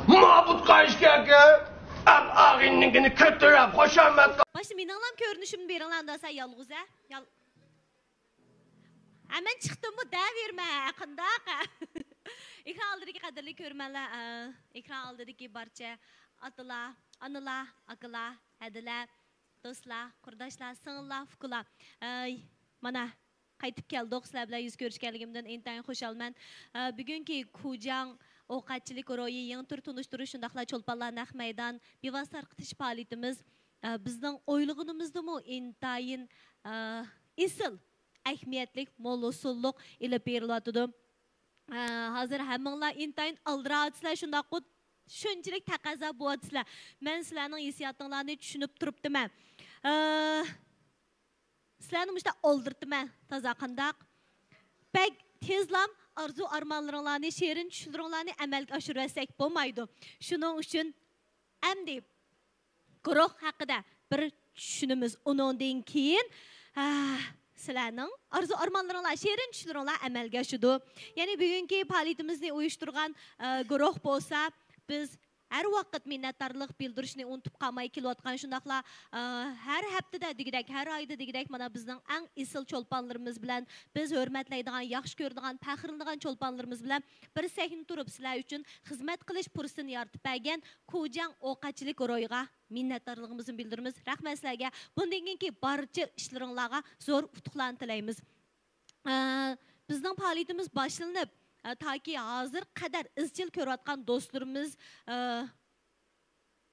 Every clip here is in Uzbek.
Mabut Kaşkeke, ab ağınlıkını kötürüp hoşamet. Başım inanlam görünüşüm berilanda sen yalğız ha. Hemen çıktım bu devirme yakında. Ekran aldırı ki kadarlı görmeler, ekran aldırı ki barça atıla, anıla, akıla, hediler, dostlar, kurdaşlar, sığınlar, fukula. Mana qaytib keldik, sizlar bilan yuz ko'rishganligimdan intayin xushalman. Bugungi Kujang ovqatchilik ro'yi yangi tur tunishtirish shundaqla cho'lponlar naq maydon bevosita tarqitish faoliyatimiz bizning o'ylig'imizdami intayin isil ahamiyatli mo'l usulliq ilib berilyotidi. Hozir hammanglar intayin aldiratsizlar shundaq shunchalik taqozo bo'lyapsizlar. Men sizlarning hissiyotinglarni tushunib turibdiman. Sizlarni muşta oldurtma taza qandaq. Bək tezlam arzu armanlarınlarını, şerin düşünürünlarını əməlgə aşırırsak bo'lmaydi. Şunun üçün əmdi guruh haqida bir düşünümüz onundan keyin sizlarning arzu armanlarınlar, şerin düşünürünlar əməlgə aşıdı. Yəni bugünkü faoliyatimizni uyushturgan guruh bo'lsa, biz her vaqt minnatdorlik bildirishni unutib qolmay kelayotgan shundaqla har haftada degidek, har oyda degidek mana bizning eng isil cho'lponlarimiz bilan biz hurmatlaydigan, yaxshi ko'radigan, faxrlanadigan cho'lponlarimiz bilan bir sahna turib sizlar uchun xizmat qilish fursatini yaratib bergan Kujang ovqatchilik ro'yiga minnatdorligimizni bildiramiz. Rahmat sizlarga. Bundan keyingi barcha ishlaringizga zo'r utuqlarni tilaymiz. Bizning faoliyatimiz boshlanib Taki hazır kadar izchil ko'rayotgan do'stlarimiz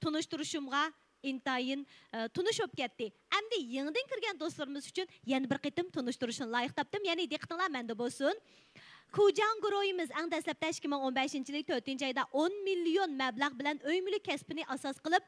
tunishtirishimga intayin tunishib ketdi. Endi yangidan kirgan do'stlarimiz uchun yana bir qitim tunishtirishni loyiq topdim. Ya'ni diqqatinglar menda bo'lsin. Kujang guruhimiz eng dastlabda 2015-yil 4-oyda 10 million mablag' bilan uy mulk kasbini asos qilib,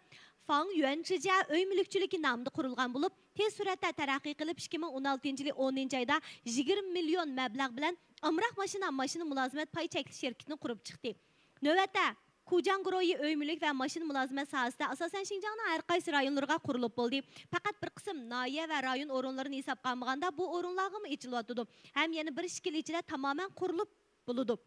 Fang Yuanchija uy mulkchiligi nomida qurilgan bo'lib, tez suratda taraqqiy qilib 2016-yil 10-oyda 20 million mablag' bilan Amraq mashina mulozimat pay chekli şirketini qurib chiqdi. Navbatda Kujang guruhi uy mulk va mashina mulozimat sohasida asosan Xinjiangning har qaysi rayonlariga qurilib bo'ldi. Faqat bir qism noya va rayon o'rinlarini hisobga olmaganda bu o'rinlarga ichilyotdi. Ham yana bir yil ichida tamoman qurilib bo'ldi.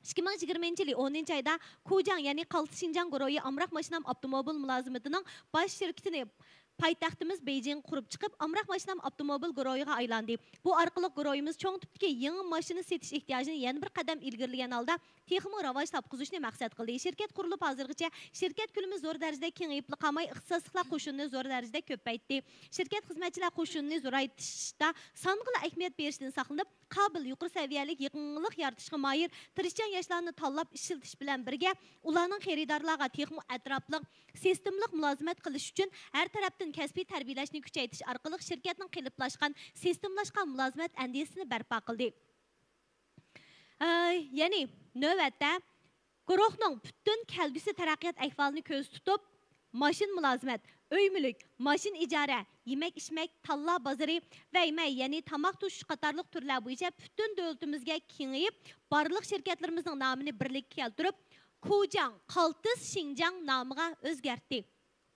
2020-yil 10-oyda Kujang ya'ni Qaltis Xinjiang guruhi Amraq mashina avtomobil mulozimatining bosh shirkatini paytaxtimiz Beijing qurib chiqib, Amraq mashinam avtomobil guruhiga aylandi. Bu orqali guruhimiz cho'ng tipdagi yangi mashina setish ehtiyojini yana bir qadam ilgirlagan holda texnik rivoj topqizishni maqsad qildi. Shirkat qurilib hozirgacha shirkat kulimiz zo'r darajada kengayib qolmay, ixtisosliklar qo'shinini zo'r darajada ko'paytdi. Shirkat xizmatchilar qo'shinini zo'raytirishda sonqili ahamiyat berishdan saqlanib, qobil yuqori saviyalik yaqinlik yaratishga moyil tirishchan yoshlarni tanlab ishiltish bilan birga ularning xaridorlarga texnik atrofliq sistemlik mulozimat qilish uchun har tarafdan kasbiy tarbiyalashni kuchaytirish orqali shirkatning qiliplashgan sistemlashgan mulozimat andisini barpo qildi. Ya'ni navbatda guruhning butun kelgusi taraqqiyot ahvolini ko'z tutib, mashin mulozimat, uy mulk, mashin ijara, yemek içmek, talla bozori va ya'ni tamoq tushirish qatorliq turlar bo'yicha butun davlatimizga kengayib, barliq shirkatlarimizning nomini birlikka keltirib, Kujang Qaltis Xinjiang nomiga o'zgartdi.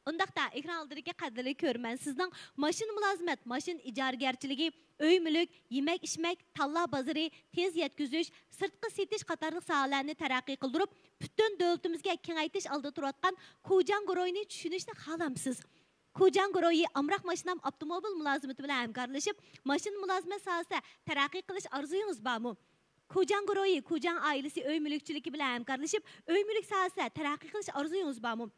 Undaqda ekran oldidagi qadrli ko'rman, sizning mashin mulozimat, mashin ijaragarchiligi, uy mulk, yemek içmek, talla bozori, tez yetkazish, sirtqi setish qatorliq sohalarni taraqqiy qildirib, butun davlatimizga kengaytirish oldida turayotgan Kujang guruhini tushunishni xohlamsiz. Kujang guruhi Amraq mashinam avtomobil mulozimati bilan hamkorlashib, mashin mulozimat sohasida taraqqiy qilish orzuyingiz bormi? Kujang guruhi Kujang oilasi uy mulkchiligi bilan hamkorlashib, uy mulk sohasida taraqqiy qilish orzuyingiz bormi?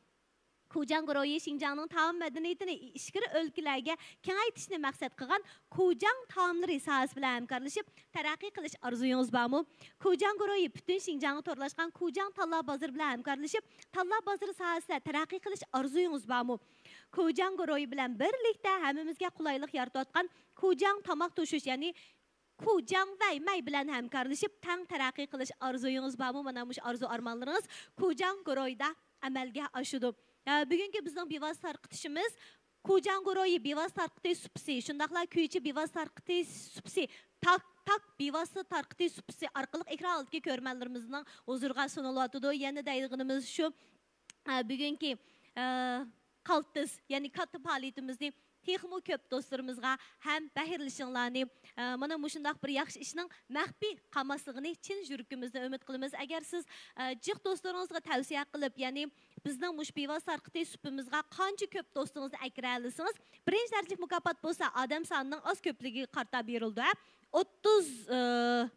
Kujang guruhi Xinjiangning taom madaniyatini ichkari o'lkalarga kengaytirishni maqsad qilgan Kujang taomlari sohasi bilan hamkorlashib, taraqqiy qilish orzuyingiz bormi? Kujang guruhi butun Xinjiangga to'rlashgan Kujang talla bozori bilan hamkorlashib, talla bozori sohasida taraqqiy qilish orzuyingiz bormi? Kujang guruhi bilan birlikda hammamizga qulaylik yaratayotgan Kujang tamoq tushish, ya'ni Kujang va May bilan hamkorlashib, tang taraqqiy qilish orzuyingiz bormi? Mana shu arzu armonlaringiz Kujang guruhida amalga oshadi. Bugungi bizning bevosita tarqitishimiz Kujang guruhi bevosita tarqitish supsi, shundaqla kuychi bevosita tarqitish supsi, tak bevosita tarqitish supsi orqali ekran oldidagi ko'rmanlarimizning huzuriga sunulyotdi. Yana deydiganimiz shu, bugungi Qaltis, ya'ni katta faoliyatimizni texmo köp dostlarımızga hem bahirlişinlarni mana mushundaq bir yaxshi ishning maxfiy qolmasligini chin yuragimizdan umid qilamiz. Agar siz jiq do'stlaringizga tavsiya qilib, ya'ni bizning mush bevos sarqiti supimizga qancha ko'p do'stingizni akira olsangiz, birinchi darajalik mukofot bo'lsa, odam sonining oz ko'pligiga qarta berildi. 30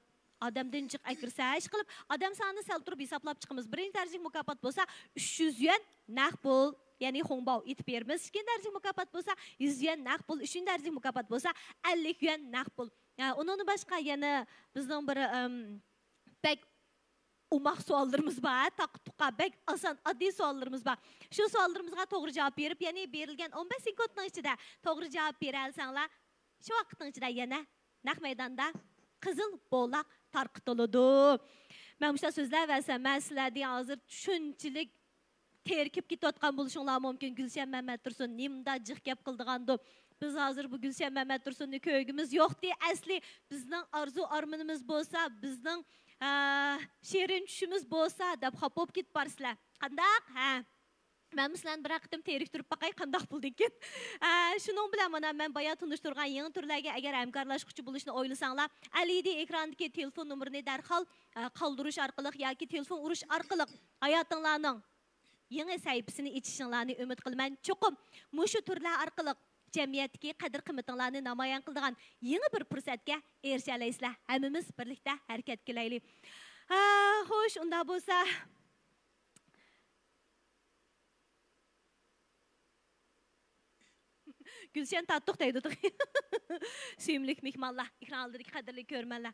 odamdan jiq akirsa ish qilib, odam sonini sal turib hisoblab chiqamiz. Birinchi darajalik mukofot bo'lsa 300 yuan naq pul, ya'ni hongbao etib beramiz. Ikkinchi darajalik mukofot bo'lsa 100 yuan naq pul, uchinchi darajalik mukofot bo'lsa 50 yuan naq pul. Undan boshqa yana bizning bir bek umaq savollarimiz bor, taqtuqa bek oson oddiy savollarimiz bor. Shu savollarımızga to'g'ri javob berib, ya'ni berilgan 15 sekundning ichida to'g'ri javob bera olsanglar, shu vaqtning ichida yana naq maydonda qizil bo'loq tarqitiladi. Men bu so'zlar va sizlarga hozir tushunchilik terkib ketayotgan bo'lishinglar mumkin. Gulshan Mamattursun nimda jiq gap qildigandu. Biz hozir bu Gulshan Mamattursunni ko'ygimiz yo'qdi. Asli bizning arzu armanimiz bo'lsa, bizning she'rin tushimiz bo'lsa deb xapop ketib borsizlar. Qandaq? Ha. Men sizlarni bir qitim terik turib baqay qandaq bo'ldi ekan. Shuning bilan mana men boya tunishtirgan yangi turlarga agar hamkorlashuvchi bo'lishni o'ylasanglar, LED ekrandagi telefon nomerini darhol qoldirish orqali yoki telefon urish orqali hayotinglarning yangi sahifasini ichishingizni umid qilaman. Cho'qim mushu turlar orqali jamiyatdagi qadr-qimmatinglarni namoyon qiladigan yangi bir fursatga erisha olasizlar. Hammamiz birlikda harakat qilaylik. Xo'sh, unda bo'lsa Gülşen tattık deydi. Suyumlik mehmonlar, ekran oldidagi qadrli ko'rmanlar.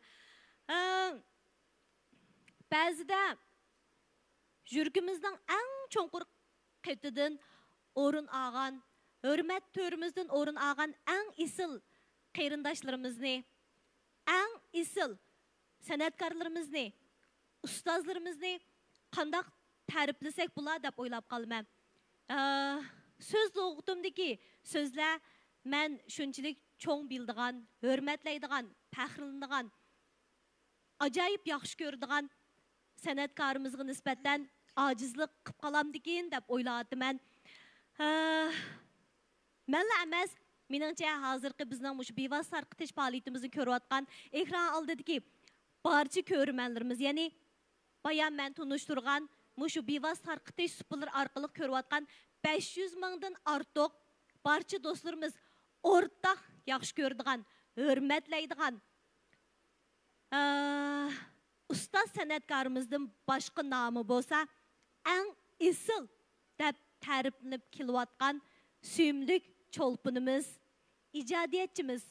Ba'zida yuragimizning eng cho'nqur qetidan o'rin olgan, hurmat to'rimizdan o'rin olgan eng isil qarindoshlarimizni, eng isil san'atkorlarimizni, ustozlarimizni qanday ta'riflasak bo'lar deb o'ylab qolman. Söz loğutumdaki sözler men şunçilik çoğun bildiğen, hürmetleydiğen, pəxrindiğen, acayip yaxşı gördüğen sanatkarımızga nisbeten acizlik qıp qalamdikin deb o'yladim men. Menla emas, meningcha hozirgi bizning mush bevos sarqitish faoliyatimizni ko'rayotgan ekran oldidagi barcha ko'rmanlarimiz, ya'ni bayan men tunishtirgan mushu bevos sarqitish supalar orqali ko'rayotgan 500 mingdan ortiq barcha do'stlarimiz o'rtaq yaxshi ko'radigan, hurmatlaydigan ustoz san'atkorimizning boshqa nomi bo'lsa, eng isil deb ta'riflanib kelayotgan suyumlik cho'lpunimiz, ijodiyatchimiz,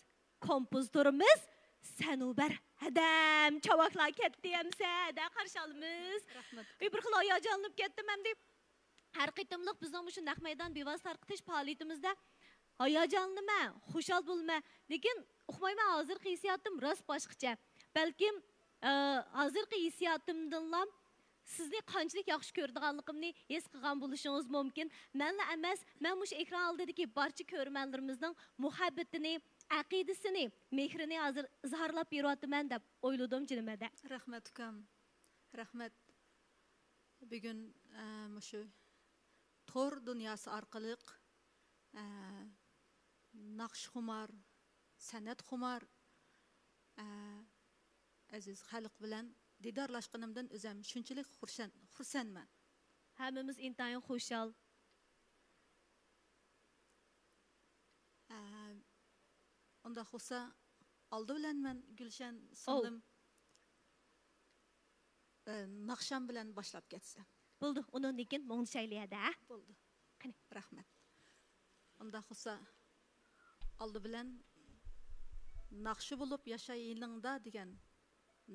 kompozitörimiz Sanubar Hadam chavaqlar ketdi hamsa, da qarshi olamiz. Rahmat. Bir xil hayajonlanib ketdim ham deb. Her qitimliq bizning shu naq maydon bevos tarqitish faoliyatimizda hayajonlama, xushal bo'lma. Lekin uqmayman, hozirgi hissiyotim rost boshqacha. Balkim hozirgi hissiyotimdan sizni qanchalik yaxshi ko'radiganligimni his qilgan bo'lishingiz mumkin. Menla emas, men mush ekran oldidagi barcha ko'rmanlarimizning muhabbatini, aqidasini, mehrini hozir izhorlab beryapman deb o'yladim jinimda. Rahmat ukam. Rahmat. Bugun mushu tor dünyası arqalıq naqsh xumar, san'at xumar aziz xalq bilan didarlashganimdan o'zim shunchalik xursandman. Hammamiz intayin xushal. Unda xusa oldi bilan men Gulshan singlim naqsham bilan boshlab ketsam. Bo'ldi, undan keyin mo'ngshaylaydi. Bo'ldi. Qani, rahmat. Unda xusa oldi bilan naqshi bo'lib yashayiningda degan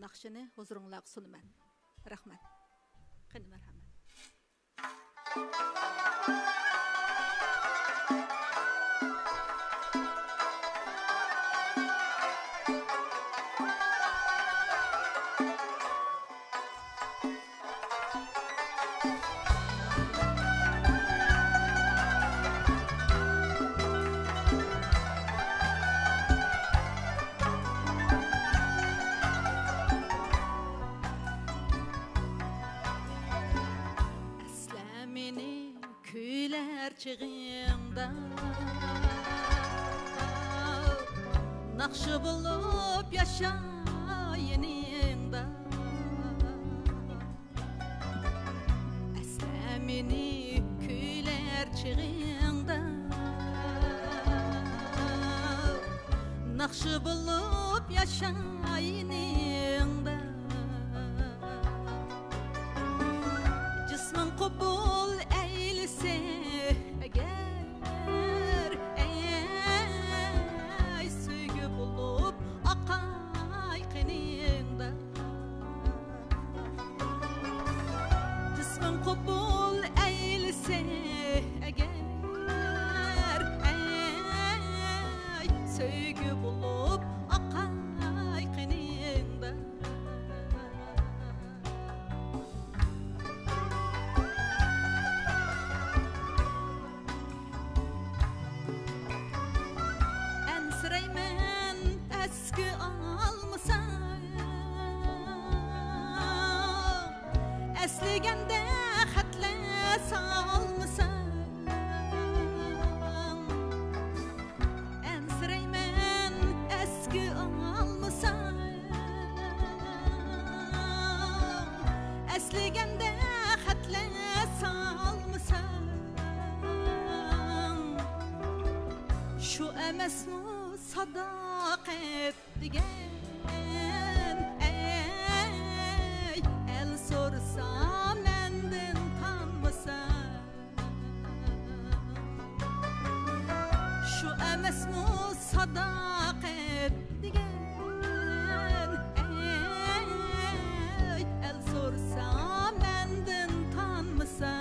naqshini huzuringizga sunaman. Rahmat. Qani, marhamat. Çığında Naqşı bulup yaşayınında Əsləmini kuylar çığında Naqşı bulup yaşayınında Cismin kubul eylise eğer Ey söygü bulup akay qınında Cismin kubul eylise eğer Ey söygü bulup akay qınında Ensireymen eski almasam Esligende xatle salmasam Ensireymen eski almasam Esligende xatle salmasam Şu emesmi sadakat degan Ey el sorsa menden tanmasa Şu emesmi sadakat degan Ey el sorsa menden tanmasa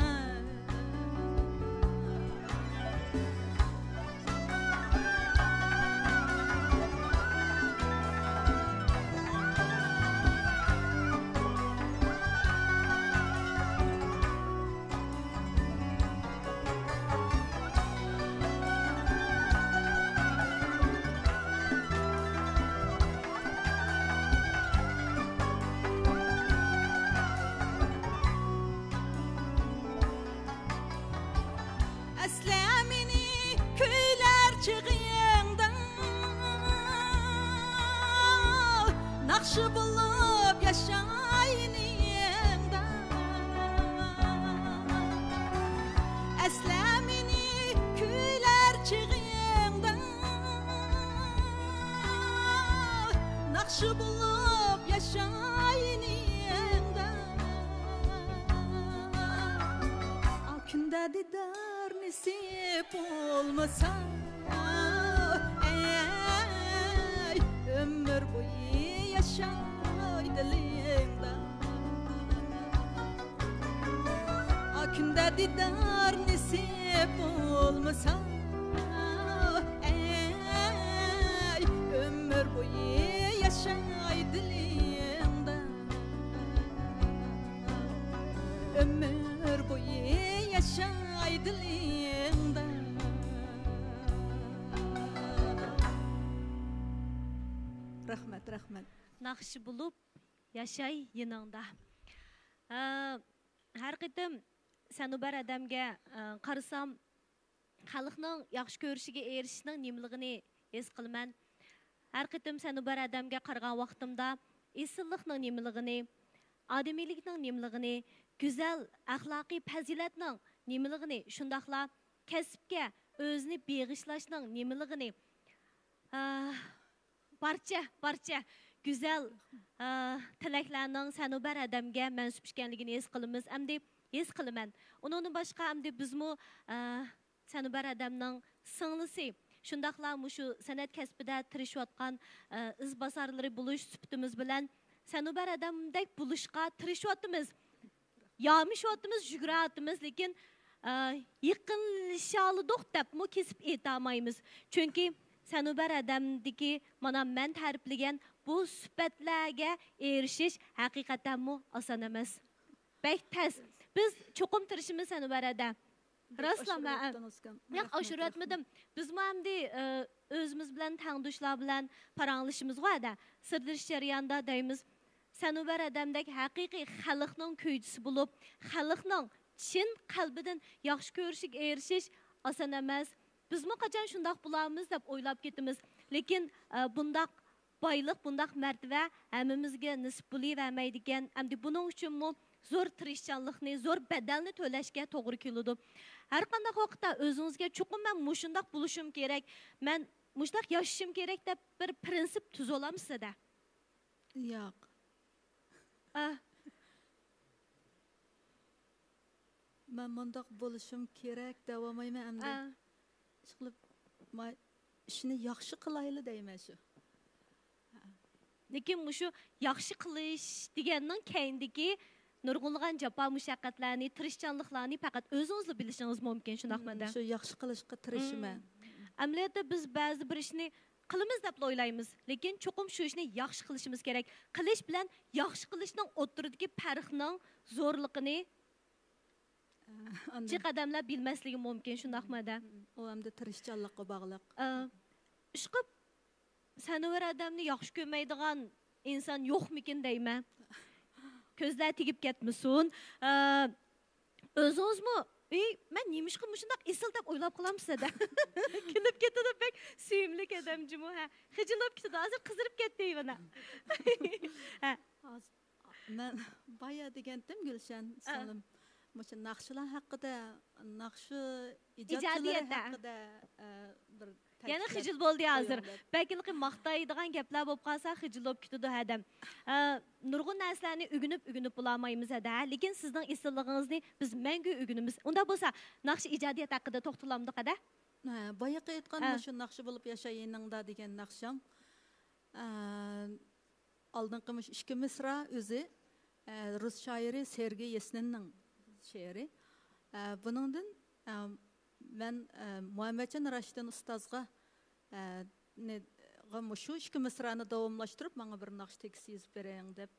Əsləmini kuylar çığında Naqşı bulup yaşayınında Əsləmini kuylar çığında Naqşı bulup yaşayınında Al künde didar nasip olmasa Ey ömür boyu yaşay dilingda Al künde didar nasip olmasa Ey ömür boyu yaşay dilingda Ömür boyu yaşay dilingda Rahmet rahmet Naqşı bulup yaşay yiningda. Har qitim Sanubar adamga qarasam, xalqning yaxshi ko'rishiga erishishning nimaligini his qilaman. Har qitim Sanubar adamga qaragan vaqtimda esillikning nimaligini, odamiylikning nimaligini, go'zal axloqiy fazilatning nimaligini, shundaqla kasbga o'zini beg'ishlashning nimaligini barcha güzel tilaklarning Sanubar adamga mansub ekanligini his qilamiz. Hamda his qilaman. Undan boshqa hamda bizmo Sanubar adamning singlisi, shundaqla mushu san'at kasbida tirishayotgan izbosarlari bo'lish sifatimiz bilan Sanubar adamdek bo'lishga tirishayotimiz. Yamishyapmiz, yugurayapmiz, lekin yaqinlashaldik debmi kesib aytolmaymiz. Chunki Sanubar adamdagi mana men ta'riflagan bu sifatlarga erishish haqiqatan oson emas. Bek tez. Biz cho'qim tirishimiz Sanubar adam. Raslama. Yo'q, oshirotmadim. Biz hamda o'zimiz bilan tangdoshlar bilan paranglashimiz qo'yadi. Sirdirish jarayonida deymiz. Sanubar adamdek haqiqiy xalqning kuychisi bo'lib, xalqning chin qalbidan yaxshi ko'rishiga erishish oson emas. Bizmi qachon shundoq bo'lamiz deb o'ylab ketamiz. Lekin bundaq boyliq, bundaq mərtəbə həmmimizə nisb bo'lavermaydigan. Hamda buning uchun zo'r tirishchanlikni, zo'r badalni to'lashga to'g'ri keladi. Har qanday vaqtda o'zingizga chuqur men mushundaq bo'lishim kerak, men mushundaq yashashim kerak deb bir prinsip tuza olamsizda? Yo'q. Men mundaq bo'lishim kerak deb olmayman endi. Ishqilib, men ishni yaxshi qilayli deyman shu. Lekin shu yaxshi qilish deganning keyindagi nurg'unlagan jafo mushaqqatlarni, tirishchanliklarni faqat o'zingiz bilishingiz mumkin, shundaqmanda. Shu yaxshi qilishga tirishaman. Amaliyotda biz ba'zi bir ishni qilamiz deb o'ylaymiz, lekin cho'qim shu ishni yaxshi qilishimiz kerak. Qilish bilan yaxshi qilishning o'rtasidagi farqning zo'rligini qadamlab bilmasligi mumkin, shundaqmanda. U hamda tirishchanlikqa bog'liq. Ishqib sanovar odamni yaxshi ko'rmaydigan inson yo'qmikin deyman. Ko'zlar tegib ketmasin. O'zingizmi men nemishqa mushundaq esil deb o'ylab qolamsiz-da. Kulib ketadi, bek suyimli odamjimi ha. Xijilib ketadi, hozir qizirib ketdi mana. Men boya degandim Gulshan Salim. Mushu naqshlar haqida, naqshi ijodchilar haqida bir yana xijil bo'ldi hozir. Balki maqtaydigan gaplar bo'lib qolsa xijil bo'lib ketadi adam. Nurg'un narsalarni o'ginib bo'lmaymiz da, lekin sizning esilligingizni biz mangu o'ginimiz. Unda bo'lsa, naqsh ijodiyat haqida to'xtalamdiq-da? Boyaqa aytgan shu naqshi bo'lib yashayiningda degan naqsham. Oldingi ikki misra o'zi rus shoiri Sergey Yesninning she'ri. Buningdan men Muhammadjon Rashidin ustozga shu ikki misrani davomlashtirib, menga bir naqsh tekst yozib bering deb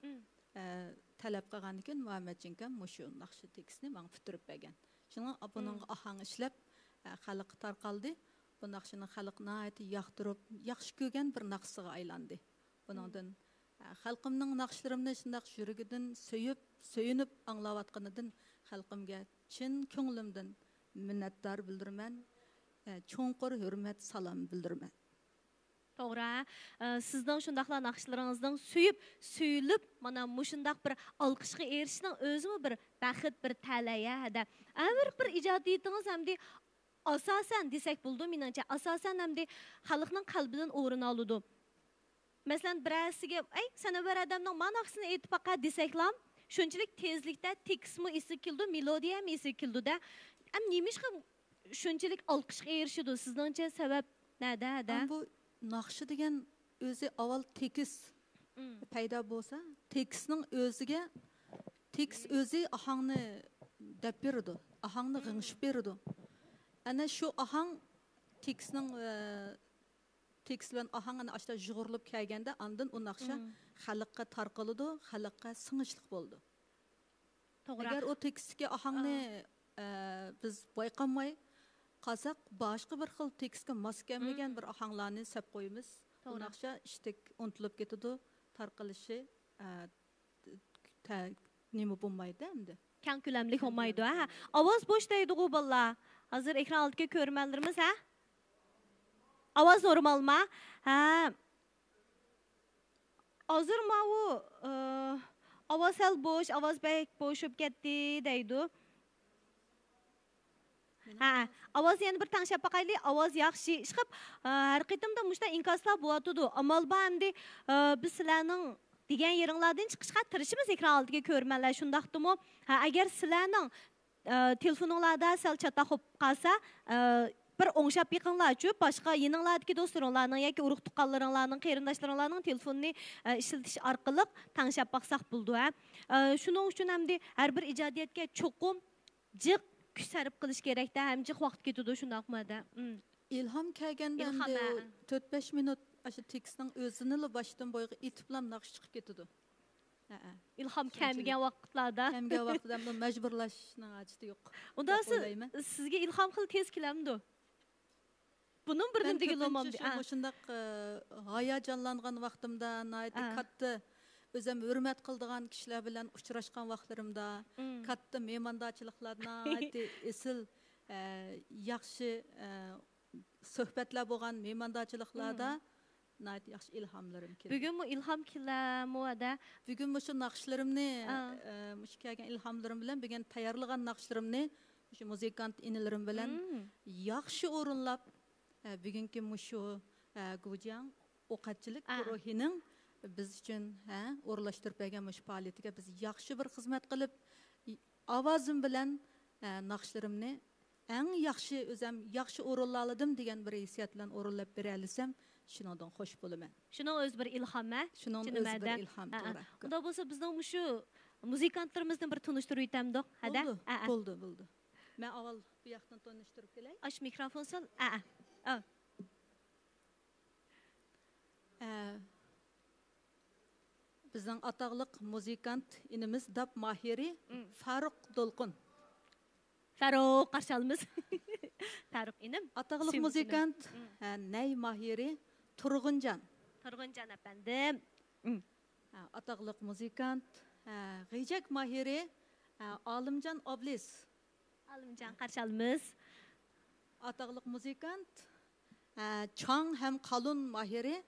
talab qilgan ekan. Muhammadjonga shu naqsh tekstni menga bitirib bergan. Shunga buning ahang ishlab xalqqa tarqaldi. Bu naqshini xalq nihoyatda yoqtirib, yaxshi ko'rgan bir naqshga aylandi. Buningdan xalqimning naqshlarimni shundaq yurigidan so'yinib anglayotganidan xalqimga chin ko'nglimdan minnatdor bildiraman. Cho'nqur hurmat salom bildiraman. To'g'ri. Sizning shundaqlar naqshlaringizning suyilib, mana mushundaq bir olqishga erishishning o'zimi bir baxt, bir talaya hada. Bir ijodiyatingiz hamda asosan desak bo'ldi, menimcha asosan hamda xalqning qalbidan o'rin oladi. Masalan, birasiga, sanovar odamning ma'nosini aytib faqat desaklam, shunchalik tezlikda tekstmi esi keldi, melodiya ham esi keldi-da. Nemishqa shunchalik olqishga erishdi? Sizningcha sabab nada? Bu naqshi degan o'zi avval tekst paydo bo'lsa, tekstning o'ziga tekst o'zi ahangni deb berdi, ahangni g'ingshib berdi. Ana shu ahang tekstning tekst bilan ahangni ashta jug'urlib kelganda, ondan u naqsha xalqqa tarqaladi, xalqqa singishlik bo'ldi. To'g'ri. Agar u tekstga ahangni biz bayqamay qazaq boshqa bir xil tekstga mos kelmagan bir ahanglarni sep qo'yamiz. Bu naqsha ishtik unutilib ketadi, tarqalishi nima bo'lmaydi endi. Kang ko'lamli bo'lmaydi, ha. Ovoz bo'sh deydi-ku balla. Hozir ekran oldiga ko'rmanlarimiz, ha? Ovoz normalmi? Ha. Hozir mana ovoz sal bo'sh, ovoz bek bo'shib ketdi deydi. Ha, ovoz yana bir tanishib baqaylik, ovoz yaxshi. Ishqib, har qitimda mushta inkoslar bo'yatdi. Amal bu endi biz sizlarning degan yeringlardan chiqishga tirishimiz ekran oldiga ko'rmanlar. Shundaqdimi? Ha, agar sizlarning telefoninglarda sal chata qolib qolsa, bir o'ngshab yiqinglarchi, boshqa yeninglardagi do'stlaringlarning yoki urug' tuqqanlaringlarning, qarindoshlaringlarning telefonini ishlatish orqali tanishib baqsaq bo'ldi, ha. Shuning uchun hamda har bir ijodiyatga cho'qim jiq kuch sarf qilish kerakda, ham jiq vaqt ketadi, shundaqmi-da. İlham kelganda 4-5 minut shu tekstning o'zini boshdan bo'yiga etiblam naqsh chiqib ketadi. İlham kelmagan vaqtlarda. Kelmagan vaqtda buni majburlashning hojati yo'q. Unda sizga ilhom qil tez kelamdi. Bunun birdimdagi lomamdi. Shundaq hayajonlangan vaqtimda, nihoyatda katta o'zim hurmat qiladigan kishilar bilan uchrashgan vaqtlarimda, katta mehmondorchiliklarni nihoyatda esil yaxshi suhbatlar bo'lgan mehmondorchiliklarda nayt yaxshi ilhamlarım keldi. Bugün mu ilham kilamu ada? Bugün şu nakşlarımni, şu kelgen ilhamlarım bilen, bugün tayarlagan nakşlarımni, şu muzikant inilerim bilen, yaxşı orunlap, bugünkü şu Gujang okatçılık ruhinin biz için orlaştırıp bergen şu faaliyetiga biz yaxşı bir hizmet kılıp, avazım bilen nakşlarımni en yaxşı orunladım degen bir hissiyat bilen orunlap beralisem, şundan hoş bulumen. Şunun öz bir ilham ha? Şunun öz bir ilham doğru. Unda bolsa bizning şu muzikantlarımızdan bir tanıştırıp itemdik, hada? Buldu. Ben aval bu yaktan tanıştırıp geleyim. Aç mikrofon sal. Bizning ataqlıq muzikant inimiz dap mahiri Faruk Dolqun. Faruk qarşalımız. Faruk inim. Ataqlıq muzikant ney mahiri Turğuncan. Turğuncan efendim. Ataqlıq muzikant Gıcak mahiri Alimcan Oblis. Alimcan qarşalımız. Ataqlıq muzikant Çang hem Qalun mahiri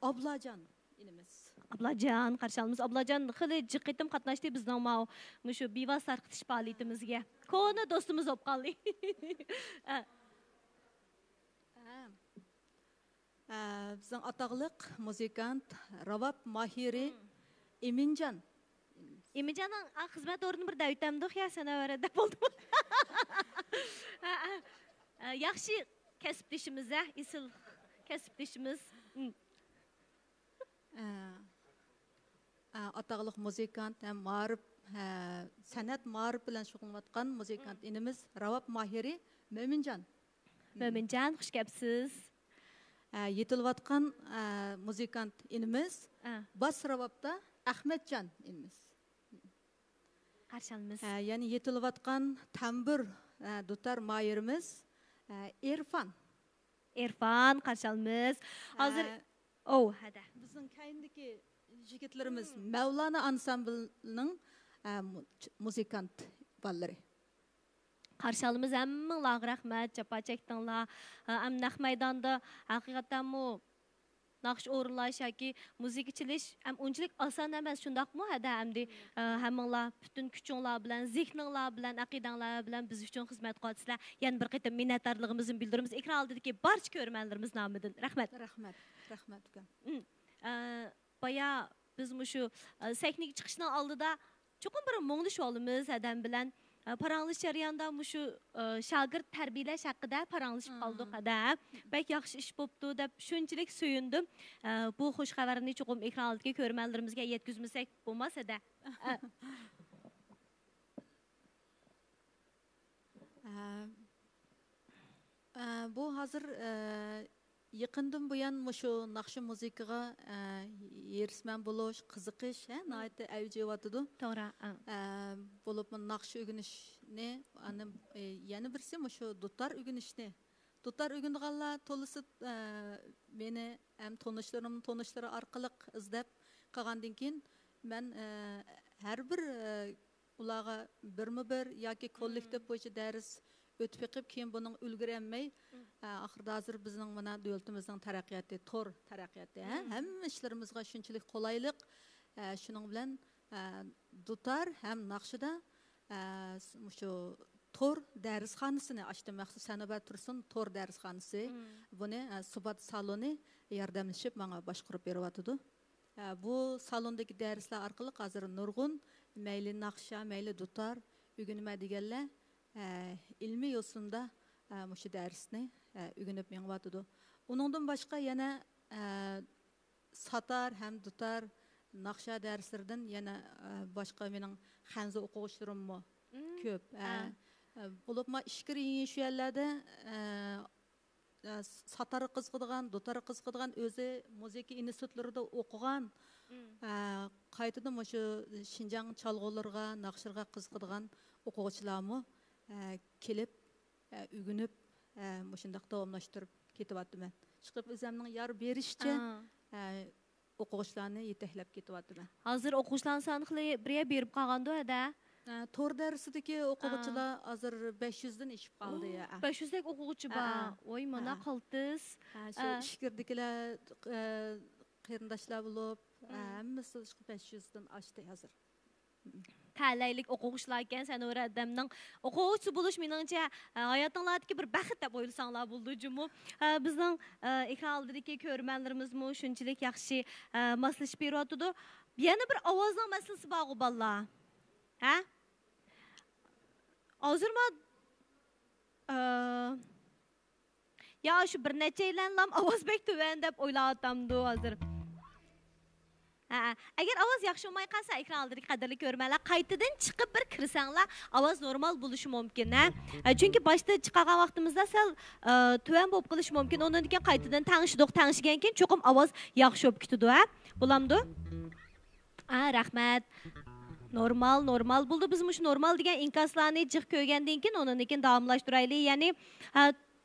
Ablacan inimiz. Ablacan qarşalımız. Ablacan xili jiqitim qatnaştı bizning mau şu biva sarqitish faoliyatimizga. Konu dostumuz olib qoldi. Bizning ataqlıq muzikant Ravab mahiri Emincan. Emincanın xizmat o'rnini bir davitamdik ya sana öyle de oldu. Yaxshi kasbdishimiz, isil kasbdishimiz. Ataqlıq muzikant hem marif sanat marif bilan shug'ullanayotgan muzikant inimiz Ravab mahiri Mo'minjon. Mo'minjon, xush kelibsiz. Yetilayotgan muzikant inimiz bas ravabda Ahmetjon inimiz. Qarşalımız. Yani yetilayotgan tambur dutar mahirimiz Irfan. Irfan qarşalımız. Hazır hada. Bizning kayindagi yigitlarimiz Mevlana ansamblening muzikant ballari. Qarşalımız hammalarga rahmat, japa chekdinglar. Naq maydonda haqiqatan mu naqsh o'rinlash yoki muzika chilish ham unchalik oson emas, shundaqmi? Hada hamdi hammanglar butun kuchinglar bilan, zehninglar bilan, aqidanglar bilan biz uchun xizmat qilasizlar. Yana bir qitim minnatdorligimizni bildiramiz. Ekran oldidagi barcha ko'rmanlarimiz nomidan. Rahmat. Rahmat ukam. Baya biz şu sahnaga chiqishning oldida cho'qim bir mo'ngli sholimiz adam bilan paranglish jarayonida şu shogird tarbiyalash haqida paranglashib qoldik ada. Bak yaxshi ish bo'pti deb shunchalik suyundim. Bu xush xabarni cho'qim ekran oldiga ko'rmanlarimizga yetkazmasak bo'lmas ada. Bu hazır yaqindan buyan şu naqshi muzikaga erisman bo'lish, qiziqish, nihoyatda avjiyotidu. To'g'ri. Bo'lib naqshi o'rganishni, yana birisi şu dutar o'rganishni. Dutar o'rganganlar to'lisi meni ham tanishlari orqali izlab qolgandan keyin men har bir ularga birma-bir yoki kollektiv bo'yicha dars ötüp eqib keyin bunun ulguremey ahırda hazır bizning mana davlatimizning taraqqiyoti, tor taraqqiyoti, hamma ishlarimizga shunchalik qulaylik. Shuning bilan dutar ham naqshida şu tor darsxonasini ochdi. Maxsus Sanobat Tursun tor darsxonasi. Buni suhbat saloni yordamlashib menga boshqarib beryapti. Bu salondagi darslar orqali hozir nurg'un mayli naqsha, mayli dutar o'rganma deganlar ilmi yo'sinda şu dersni o'rganib mengyapti. Uningdan boshqa yana satar ham dutar naqsha darslardan yana boshqa mening xanza o'quvchilarim ko'p. Bo'libma ishkiri shu yerlarda satar qiziqadigan, dutar qiziqadigan o'zi muzika institutlarida o'qigan, qaytadan şu Şinjan çalgılarga, naqshlarga qiziqadigan o'quvchilarmi kelib o'rganib shundaq davomlashtirib ketyapti. Men chiqib o'zimning yar berishcha o'quvchilarni yetaklab ketyapti. Hozir o'quvchilar soni birga berib qolganda-da Tor dərsidəki oxucular hazır 500-dən işib qaldı ya. 500'dek okuğucu ba. Oy mana qaltız. Şu işkirdikilər qeyrindaşlar olub, həmmisi 500-dən aşdı hazır. Təlaylik oxuğuşlarkən sən öyrədəmdən oxuğucu buluş meningcə həyatınlardakı bir bəxt deyə oylasanlar bulducumu. Bizning ekran aldidagi ko'rmanlarimiz mu shunchalik yaxshi maslashib beryapti. Yana bir ovozning masalasi bor balla. Ha? Hozirma ya shu bir necha yildan ovoz bek tuvan deb o'ylayaptimdi hozir. Agar ovoz yaxshi bo'lmay qolsa, ekran oldidagi qadrli ko'rmanlar qaytadan chiqib bir kirsanglar, ovoz normal bo'lishi mumkin, ha? Chunki boshda chiqargan vaqtimizda sal tuvan bo'lib qolishi mumkin. Undan keyin qaytadan tanishgan keyin cho'qim ovoz yaxshi bo'lib ketadi, ha? Bo'lamdi? Rahmat. Normal bo'ldi. Biz mush normal degan inkaslarni jiq ko'rgandan keyin undan keyin davomlashtiraylik. Ya'ni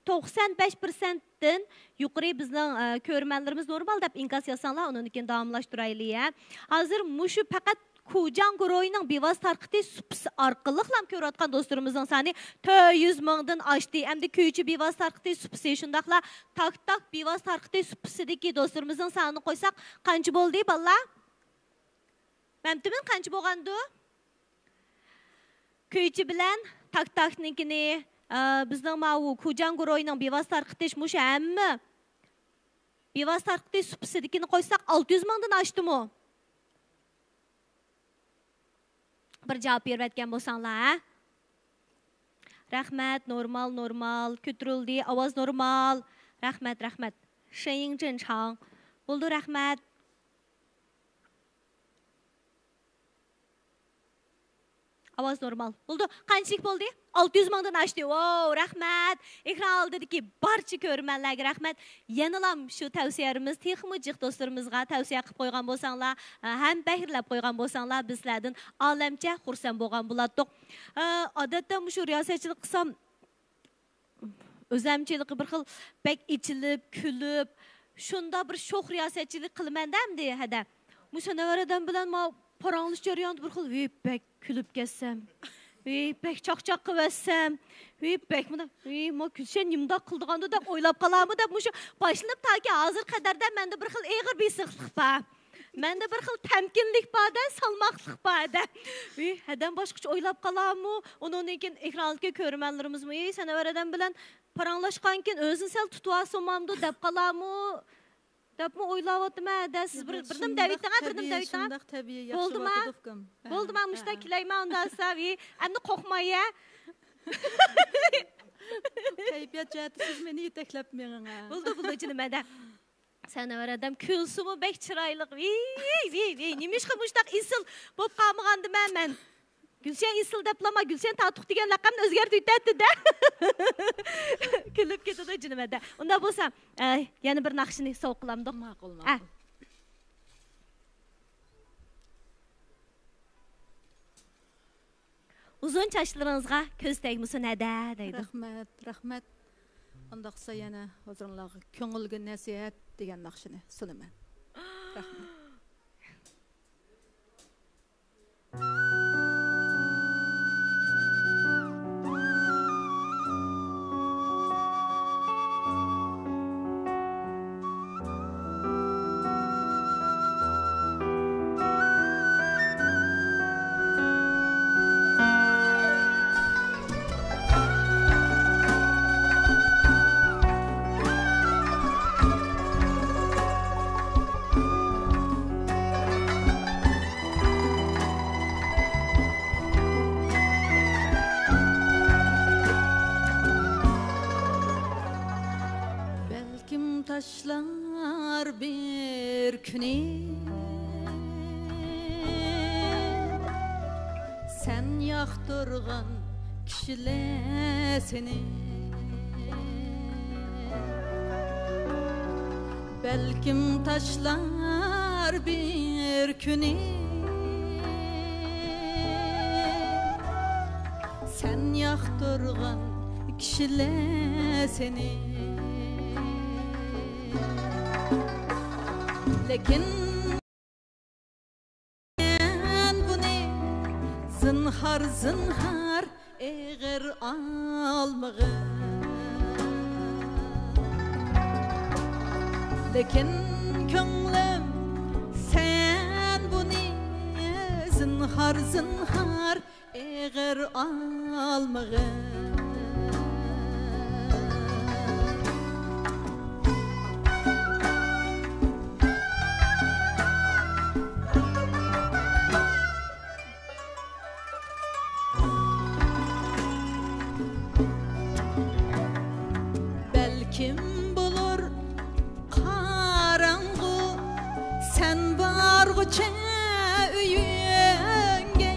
95%dan yuqori bizning ko'rmanlarimiz normal deb inkas yasanglar, undan keyin davomlashtiraylik, ha. Hozir mushu faqat Kujan Guroyning bevosita tarqiti supsi orqali ham ko'rayotgan do'stlarimizning soni 400 mingdan oshdi. Endi kuychi bevosita tarqiti supsi shundaqla tak bevosita tarqiti supsidagi do'stlarimizning sonini qo'ysak, qancha bo'ldi balla? Məmtimin qancha bo'lgandi? Kuychi bilan tak-taknikini bizning mau Kujan Guroyning bevosita tarqitish mush hamma bevosita tarqitish supsidikini qo'ysak 600 mingdan oshdimi? Bir javob berayotgan bo'lsanglar, ha? Rahmat, normal, ko'tarildi, ovoz normal. Rahmat. 声音正常. Bo'ldi, rahmat. Ovoz normal. Bo'ldi. Qanchalik bo'ldi? 600 mingdan oshdi. Wow, rahmat. Ekran oldidagi barcha ko'rmanlarga rahmat. Yanalam shu tavsiyalarimiz texnik jiq do'stlarimizga tavsiya qilib qo'ygan bo'lsanglar, ham bahrlab qo'ygan bo'lsanglar, bizlardan olamcha xursand bo'lgan bo'lardik. Odatda shu riyosatchilik qilsam o'zamchilik bir xil bek ichilib, kulib, shunda bir sho'x riyosatchilik qilmandamdi hada. Mushanavaradan bilan paranglish jarayonida bir xil bek kulib ketsam, bek chaqchaq qilsam, bek bunda kulshan nimda qildiganda deb o'ylab qolarmi deb mushu boshlanib toki hozir qadarda menda bir xil eg'ir besiqlik bor. Menda bir xil tamkinlik bor-da, salmoqlik bor-da. Hadan boshqacha o'ylab qolarmi? Undan keyin ekrandagi ko'rmanlarimizmi, sanavaradan bilan paranglashgan keyin o'zini sal tutib olsamamdi deb qolarmi? Debmi o'ylayapman da siz birdim Daviddan, Shundaq tabiiy yaxshi bo'ldi. Bo'ldi, men mushta kilayman undan savi. Endi qo'rqmay-ya. Kayfiyat jihati siz meni yetaklab mening. Bo'ldi jinimada. Sanavaradan kulsimi bek chiroyli. Nimishqa mushtaq isil bo'lib qolmagandim men. Gülşen isil deplama, Gülşen Tatuq degan laqamni o'zgartirib yetadi-da. Kulib ketadi jinimada. Unda bo'lsa, yana bir naqshini sovq qilamdi. Ma'qul. Uzun chochlaringizga ko'z tegmasin ada deydi. Rahmat. Undaqsa yana hozirlarga ko'ngilga nasihat degan naqshini sunaman. Rahmat. Taşlar bir küni sen yaktırgan kişiler seni belkim taşlar bir küni sen yaktırgan kişiler seni Lekin bunu zinhar zinhar zinhar eğer almağın Lekin könglim sen bunu zinhar zinhar eğer almağın Belkim bulur karanğı sen bargıça üyünge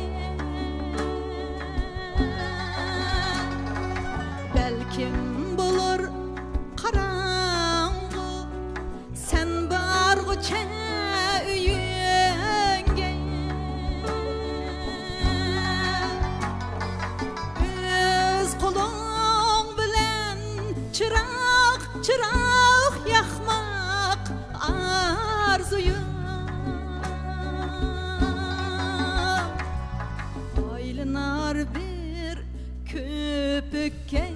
Belkim bulur karanğı sen bargıça üyünge Öz kolun bilen çırak yakmak arzuyum Aylınar bir köpükke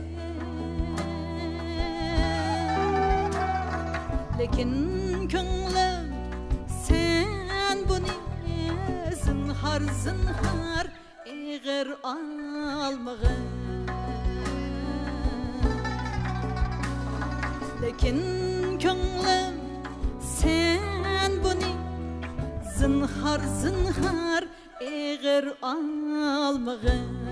Lekin könglim sen bunu zinhar zinhar eğer almağın Lekin könglim sen bunu zinhar zinhar eğer almağın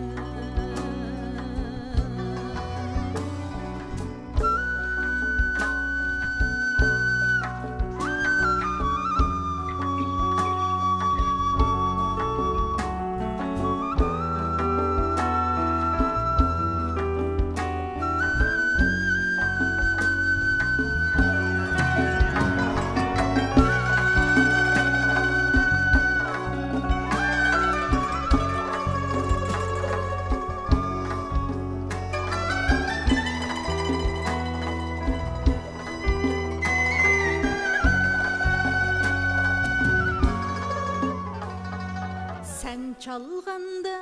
Sen çalganda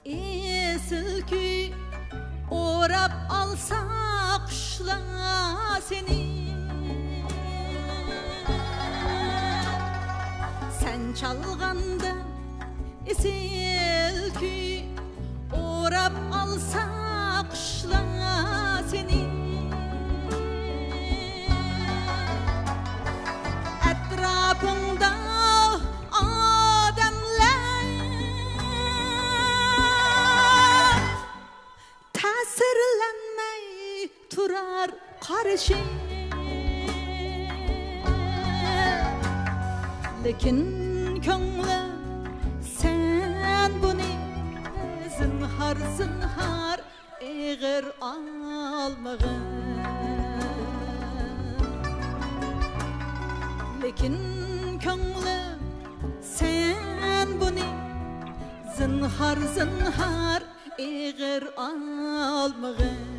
esil küy orap alsa kışla seni Sen çalganda esil küy orap alsa kışla seni Etrafında Tasirlenmey turar karşı Lekin könglim sen bunu zinhar zinhar eğer almağın Lekin könglim sen bunu zinhar zinhar eğer almağın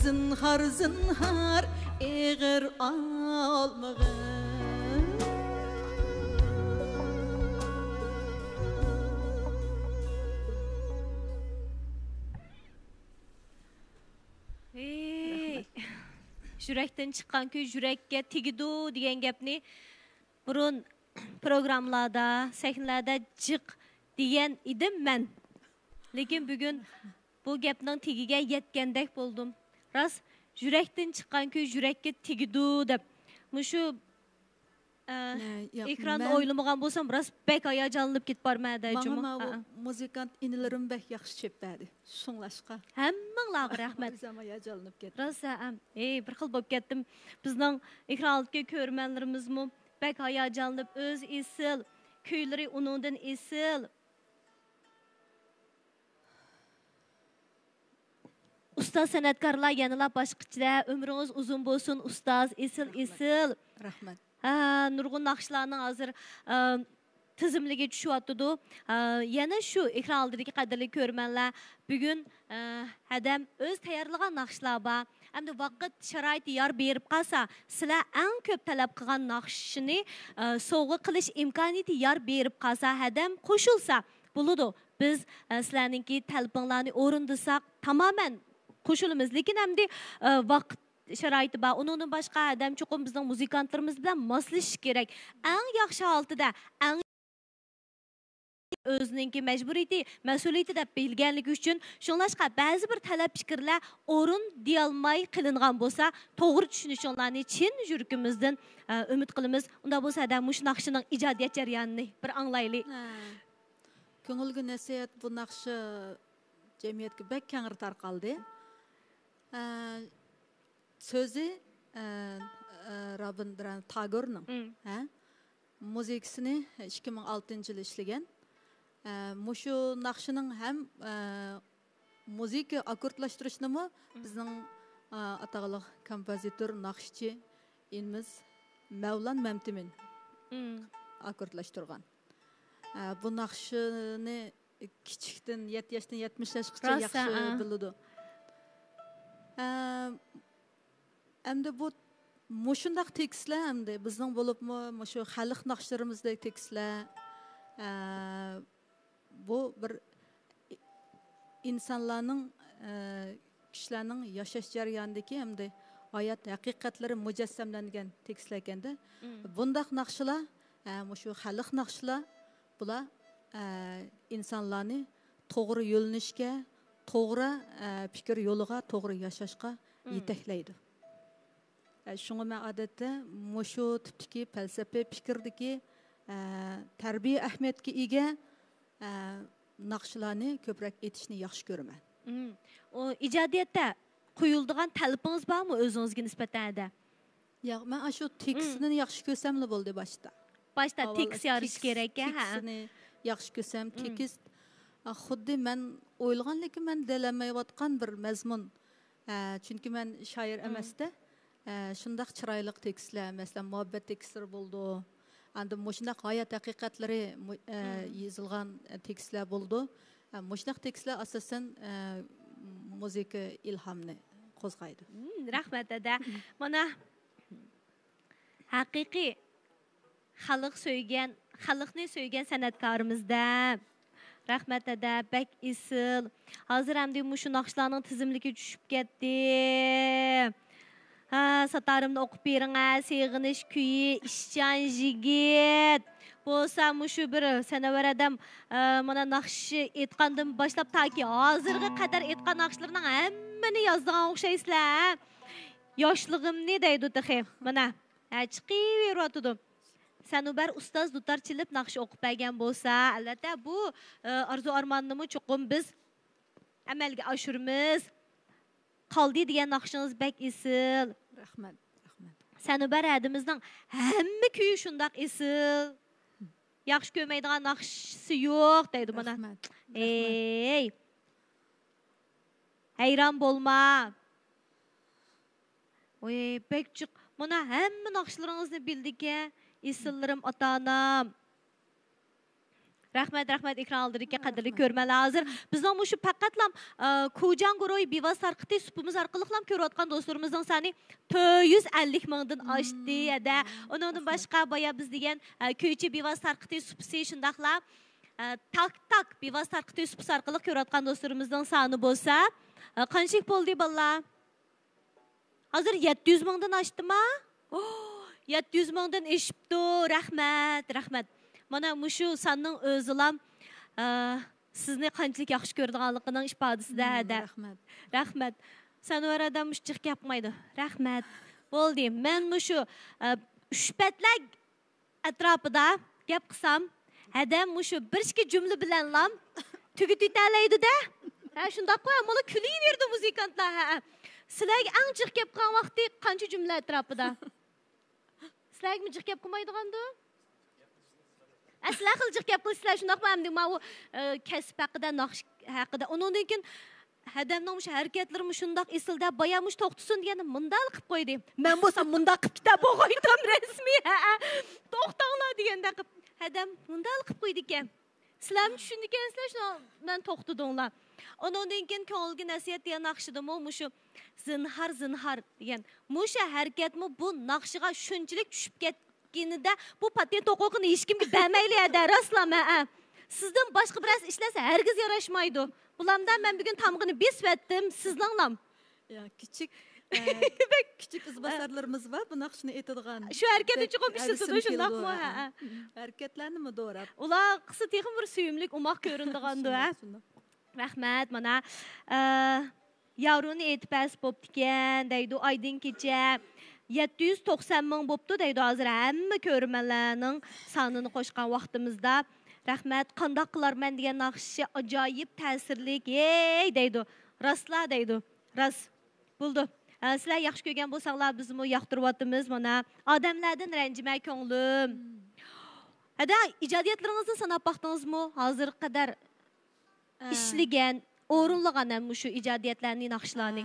Zinhar zinhar eğer almağın Yürekten çıkan köy yürekке tigidu degan gapni burun programlarda, sahnelerde çık degan idim men. Lekin bugun bu gapning tigiga yetgandek bo'ldim. Ras yürekten çıkan köy yürekке tigidu deb. Mushu ekranda o'ylamagan bo'lsam, ras bek hayajonlanib ketib bormadi juma. Mana muzikant inilerim bek yaxshi chepadi. Shunglashqa. Hammanglarga rahmat. Hayajonlanib ketdi. Ras bir xil bo'lib ketdim. Bizning ekrandagi ko'rmanlarimizmi bek hayajonlanib o'z esil, kuylari uningdan esil. Ustoz san'atkorlar yanıla boshqacha umringiz uzun bo'lsin ustoz esil. Rahmat. Nurg'un naqshlarning hozir tizimliga tushyapti. Yana shu ekran oldidagi qadrli ko'rmanlar bugun hadam o'z tayyorlagan naqshlar bor. Hamda vaqt sharoiti yor berib qolsa, sizlar eng ko'p talab qilgan naqshini sovg'a qilish imkoniyati yor berib qolsa, hadam qo'shilsa bo'ladi. Biz sizlarningki talabinglarni o'rindisak, tamoman qo'shilamiz. Lekin hamda vaqt sharoiti bor. Undan boshqa adam cho'qim bizning muzikantlarimiz bilan moslashish kerak. Eng yaxshi holatda, eng o'zininki majburiyati, mas'uliyati deb bilganligi uchun shunlashqa ba'zi bir talab fikrlar o'rin deyolmay qilingan bo'lsa, to'g'ri tushunishinglarni chin yuragimizdan umid qilamiz. Unda bo'lsa da mush naqshining ijodiyat jarayonini bir anglaylik. Ko'ngilga nasihat bu naqshi jamiyatga bak keng tarqaldi. So'zi Rabindranath Tagore'ning muzikasini 2006-yil ishlagan. Mushu naqshining ham muzika akkordlashtirishni bizning ataqliq kompozitor, naqshchi inimiz Mavlon Mamtimin akkordlashtirgan. Bu naqshini kichikdan 7 yoshdan 70 yoshgacha yaxshi biladi. Endi bu mushundaq tekstlar hamda bizning bo'libmi, mushu xalq naqshlarimizdagi tekstlar bu bir insonlarning kishilarning yashash jarayonidagi hamda hayot haqiqatlari mujassamlangan tekstlar ekanda. Bundaq naqshlar, mushu xalq naqshlar bular insonlarni to'g'ri yo'linishga, to'g'ri fikr yo'liga, to'g'ri yashashga yetaklaydi. Shunga men odatda mushu tipdagi falsafa fikrdagi tarbiya ahamiyatiga ega naqshlarni ko'proq etishni yaxshi ko'raman. O ijodiyatda qo'yiladigan talabingiz bormi o'zingizga nisbatan? Yo'q, men shu tekstni yaxshi ko'rsamli bo'ldi boshda. Boshda tekst yozish kerak, tekstni yaxshi ko'rsam, tekst xuddi men o'ylagan, lekin men dalamayotgan bir mazmun. Chunki men shoir emasda, shundaq chiroyli tekstlar, masalan, muhabbat tekstlar bo'ldi. Endi mushundaq hayot haqiqatlari yozilgan tekstlar bo'ldi. Mushundaq tekstlar asosan muzika ilhomni qo'zg'aydi. Rahmat ada. Mana haqiqiy xalqni so'ygan san'atkorimizda rahmat ada, bak isil. Hozir hamda mushu naqshlarning tizimligi tushib ketdi. Satarimni o'qib bering, seg'inish kuyi, ishchan yigit. Bo'lsa mushu bir sanavar adam mana naqshi aytgandan boshlab toki hozirga qadar aytgan naqshlarning hammani yozgan o'xshaysizlar. Yoshligimni deydi taxi. Mana chiqaveryotdi. Sanubar ustoz dutar chilib naqsh o'qib bergan bo'lsa, albatta bu arzu armonimni cho'qim biz amalga oshiramiz. Qaldi degan naqshingiz bak isil. Rahmat, rahmat. Sanubar adimizning hamma kuyi shundaq isil. Yaxshi ko'rmaydigan naqshi yo'q deydi mana. Ey. Hayron bo'lma. Oy, bekchiq. Mana hamma naqshlaringizni bildik-a. Isillerim ota-onam. Rahmat ekran oldidagi qadrli ko'rmalar. Hozir bizning shu faqatlam Ko'jan Guroy bevos tarqiti supimiz orqali ham ko'rayotgan do'stlarimizning soni 450 mingdan oshdi ada. Undan boshqa boya biz degan ko'ychi bevos tarqiti supisi shundaqlar tak bevos tarqiti supisi orqali ko'rayotgan do'stlarimizning soni bo'lsa, qancha bo'ldi balla? Hozir 700 mingdan oshdimi? 700 mingdan eshibdi. Rahmat. Mana mushu sanning o'zilam sizni qanchalik yaxshi ko'radiganligining ifodasida ada. Rahmat. Sanvar adam mushchiq gapmaydi. Rahmat. Bo'ldi. Men mushu ushpatlar atrofida gap qilsam, adam mushu bir ikki jumla bilan lam tugutalaydi-da. Shundoq qo'y, mana kulayverdi muzikantlar. Sizlarga eng jiq gap qilgan vaqtda qancha jumla atrofida? Sizlarga jiq gap qilmaydiganda? Asla qiljiq gap qilsizlar shundaqmi? Hamda men u kasb haqida, naqsh haqida, undan keyin hadamning o'sha harakatlarimi shundaq esilda, boyamush to'xtasin deganda mundal qilib qo'ydi. Men bo'lsam mundaq qilib kitap o'qiydim rasmiy. To'xtanglar deganda qilib hadam mundal qilib qo'ydi ekan. Sizlar tushundingizlar, shuni men to'xtadinglar. Ondan keyin ko'ngilga nasihat degan naqshidimi, mushu zinhar degan. Mushu harakatmi bu naqshiga shunchalik tushib ketganida bu patent huquqini hech kimga bermayli-da, raslama. Sizdan boshqa birasi ishlasa hargiz yarashmaydi. Bulardan men bugun tamg'ini besvetdim, sizninglam. Ya küçük küçük izbasarlarımız var. Bu naqshni etadigan. Shu harakat uchun ishlatadi, shundaqmi? Harakatlarni mi doğrab? Ular qisi texim bir suyumlik umoq ko'rindigandi, ha. Rahmat, mana yavruni etibas bo'ptikan, deydi Aydin kecha 790 ming bo'pti deydi hozir hamma ko'rmanlarning sonini qo'shgan vaqtimizda. Rahmat, qandoq qilarman degan naqshi ajoyib ta'sirlik, ey deydi. Rastla deydi. Ras bo'ldi. Sizlar yaxshi ko'rgan bo'lsanglar, bizmi yoqtiryapmiz mana. Odamlardan ranjimay ko'nglim. Hada ijodiyatlaringizni sanab baqdingizmi? Hozir qadar ishlagan, o'rinlagan ham shu ijodiyatlarning naqshlarni.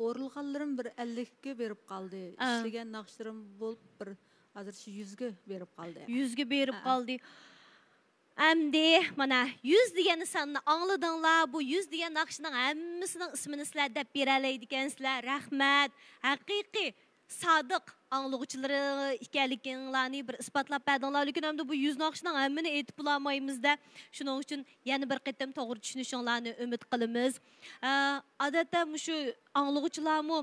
O'rilganlarim bir 50 ga berib qoldi. Ishlagan naqshlarim bo'lib bir hozir shu 100 ga berib qoldi. 100 ga berib qoldi. Amdi mana 100 degan sanni angladinglar. Bu 100 degan naqshning hammasining ismini sizlar deb bera oladigansizlar. Rahmat. Haqiqiy sodiq anglag'uvchilari ekanliginglarni bir isbotlab berdinglar. Lekin hamda bu 100 naqshning hammani aytib bo'lmaymiz-da. Shuning uchun yana bir qatam to'g'ri tushunishinglarni umid qilamiz. Odatda shu anglag'uvchilarmi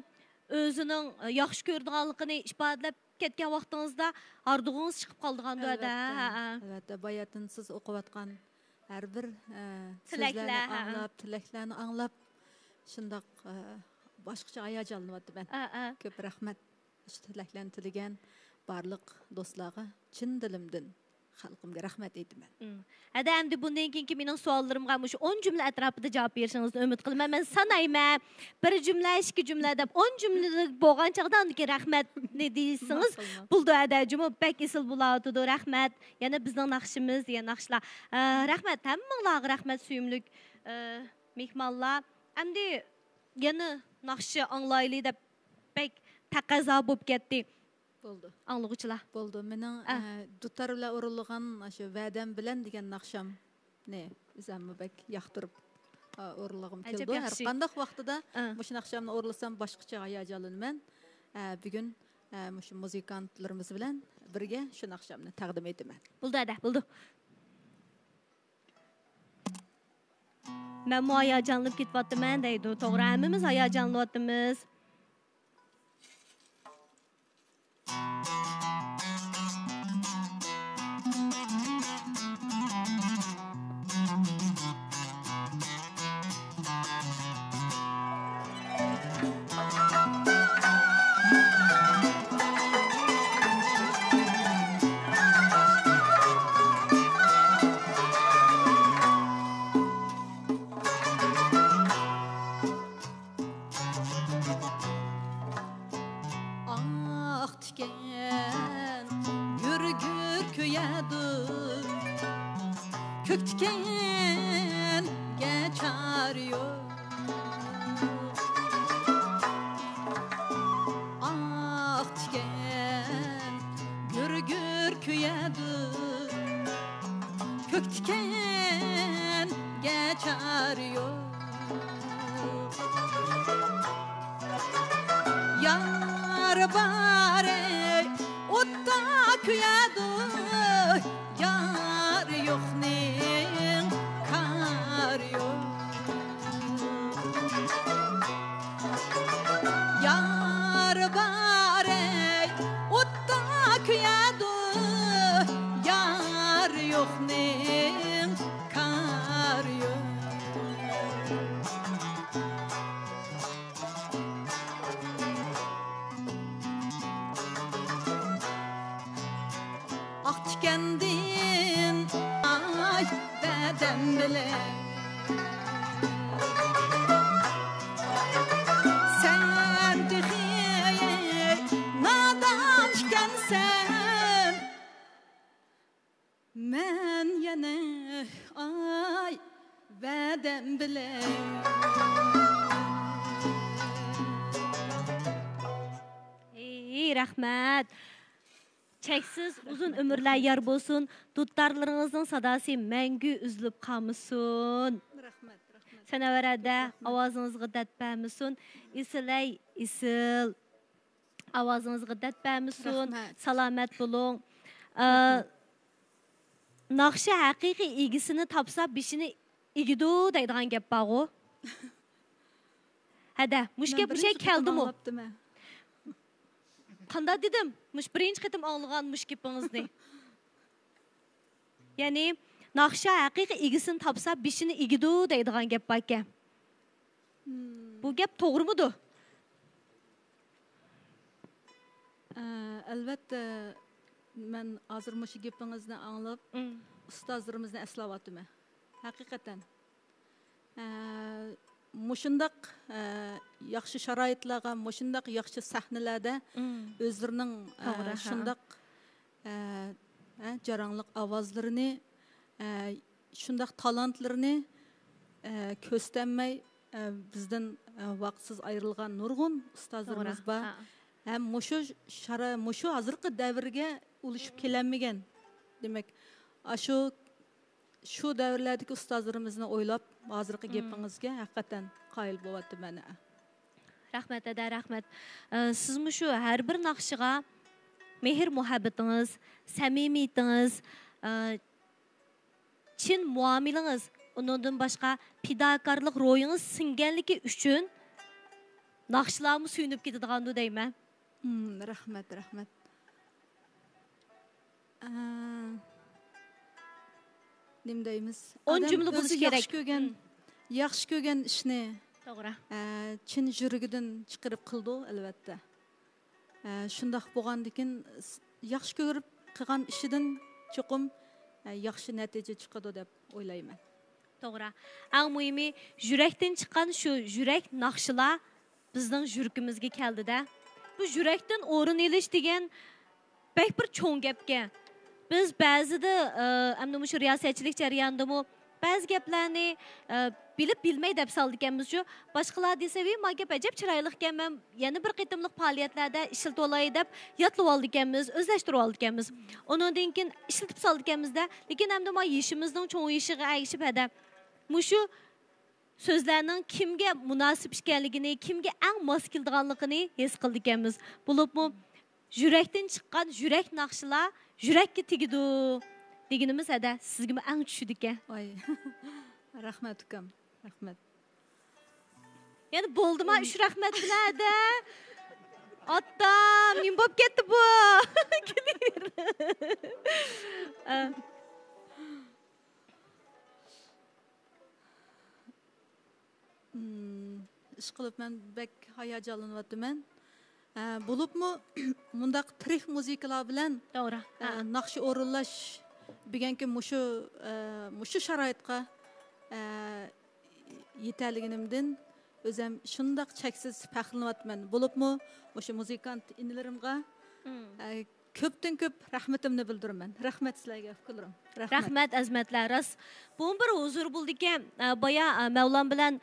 o'zining yaxshi ko'rdiganligini ifodalab ketgan vaqtingizda ardug'ingiz chiqib qoldiganda. Albatta, bayatın siz o'qiyotgan har bir tilaklar anglab, tilaklarni anglab, shundoq boshqacha hayajonlanyapti men. Ko'p rahmat. Shu tilaklarni tilagan barliq do'stlarga chin dilimdan xalqimga rahmat aytaman. Hada endi bundan keyingi mening savollarimga shu 10 jumla atrofida javob berishingizni umid qilaman. Men sanayman. Bir jumla, ikki jumla deb 10 jumla bo'lgan chaqda unga rahmat ne deysiz? Buldu hada jumla bak esil bo'ladi. Rahmat. Yana bizning naqshimiz, yana naqshlar. Rahmat, hammanglarga rahmat suyumlik mehmonlar. Endi yana naqshi anglayli deb bak taqozo bo'lib ketdi. Bo'ldi. Anglag'uvchilar. Bo'ldi. Mening dutar bilan urilgan shu va'dam bilan degan naqsham ne, o'zimni bak yoqtirib urilg'im keldi. Har qanday vaqtida shu naqshamni urilsam boshqacha hayajonlanaman. Bugun shu muzikantlarimiz bilan birga shu naqshamni taqdim etaman. Bo'ldi ada, bo'ldi. Men hayajonlanib ketyapman deydi. To'g'ri, hammamiz hayajonlanyapmiz. Köktiken geçer yok. Ah tiken gür köyedi. Köktiken geçer yok. Yar bare otta köyedi. Yar yok ne? Kendin ay beden bile sen diye nadanken sen men yine ay beden bile rahmat. Cheksiz uzun ömürler yar bolsun. Tuttarlarınızın sadası məngü üzülüp qalmışsın. Rahmat, rahmat. Sanavarada ovozingizga datpamisun. Isilay, isil. Ovozingizga datpamisun. Salomat bo'ling. Naqshi haqiqiy egisini topsa, bishini igidu deydigan gap bor-ku. Hada, mush gap şey keldimi? Qanda dedim, mush birinchi qitim anglagan mush gapingizni. Ya'ni naqsha haqiqiy egisini topsa, bishini igidu deydigan gap bor ekan. Bu gap to'g'rimidu? Albatta, men hozir mush gapingizni anglab, ustozlarimizni eslayapman. Haqiqatan. Mushundaq yaxshi sharoitlarga, mushundaq yaxshi sahnalarda o'zlarining shundaq jarangliq ovozlarini, shundaq talantlarini ko'rsatamay bizdan vaqtsiz ayrilgan nurg'un ustozlarimiz bor. Ham mushu hozirgi davrga ulashib kelanmagan. Demak, shu davrlardagi ustozlarimizni o'ylab, hozirgi gapingizga haqiqatan qoyil bo'lyapman. Rahmat ada, rahmat. Siz shu har bir naqshiga mehr muhabbatingiz, samimiyatingiz, chin muomalangiz, undan boshqa fidokorlik ro'yingiz singanligi uchun naqshlarni suyunib ketadigandu deyman. Rahmat, rahmat. Nim deymiz? 10 jumla bo'lishi kerak. Yaxshi ko'rgan ishni to'g'ri. Chin yurigidan chiqarib qildi, albatta. Shundoq bo'lgandikin yaxshi ko'rib qilgan ishidan cho'qim yaxshi natija chiqadi deb o'ylayman. To'g'ri. Eng muhimi yurakdan chiqqan shu yurak naqshilar bizning yuragimizga keldi-da. Bu yurakdan o'rin olish degan bek bir cho'ng gapga. Biz ba'zida ammo shu riyosatchilik jarayonida ba'zi gaplarni bilib bilmay deb saldikanmiz shu. Boshqalar desavi, "Ma gap ajab chiroyli ekan, men yana bir qitimliq faoliyatlarda ishilib olay" deb yotlab oldikanmiz, o'zlashtirib oldikanmiz. Undan keyin ishilib saldikanmizda, lekin hamda ma yishimizning cho'ng'ishiga ayishib hada. Mushu so'zlarning kimga munosib ekanligini, kimga eng mos keladiganligini his qildikanmiz. Bo'libmi yurakdan chiqqan yurak naqshilar yurakka tegidu deganimiz hada sizga eng tushdi ekan. Voy. Rahmat ukam, rahmat. Endi bo'ldimi shu rahmat bilan hada? Ottam, men bo'lib ketdi bu. Ish qilib men bek hayajonlanyapman. Bo'libmi mundaq tirik musiqalar bilan to'g'ri. Naqshi o'rinlash deganki mushu sharoitga yetarliginimdan o'zim shundaq cheksiz faxrlanyapman. Bo'libmi o'sha muzikant inlarimga ko'pdan ko'p rahmatimni bildiraman. Rahmat sizlarga fikrlarim. Rahmat azmatlar. Bu bir huzur bo'ldi ekan. Boya Mavlon bilan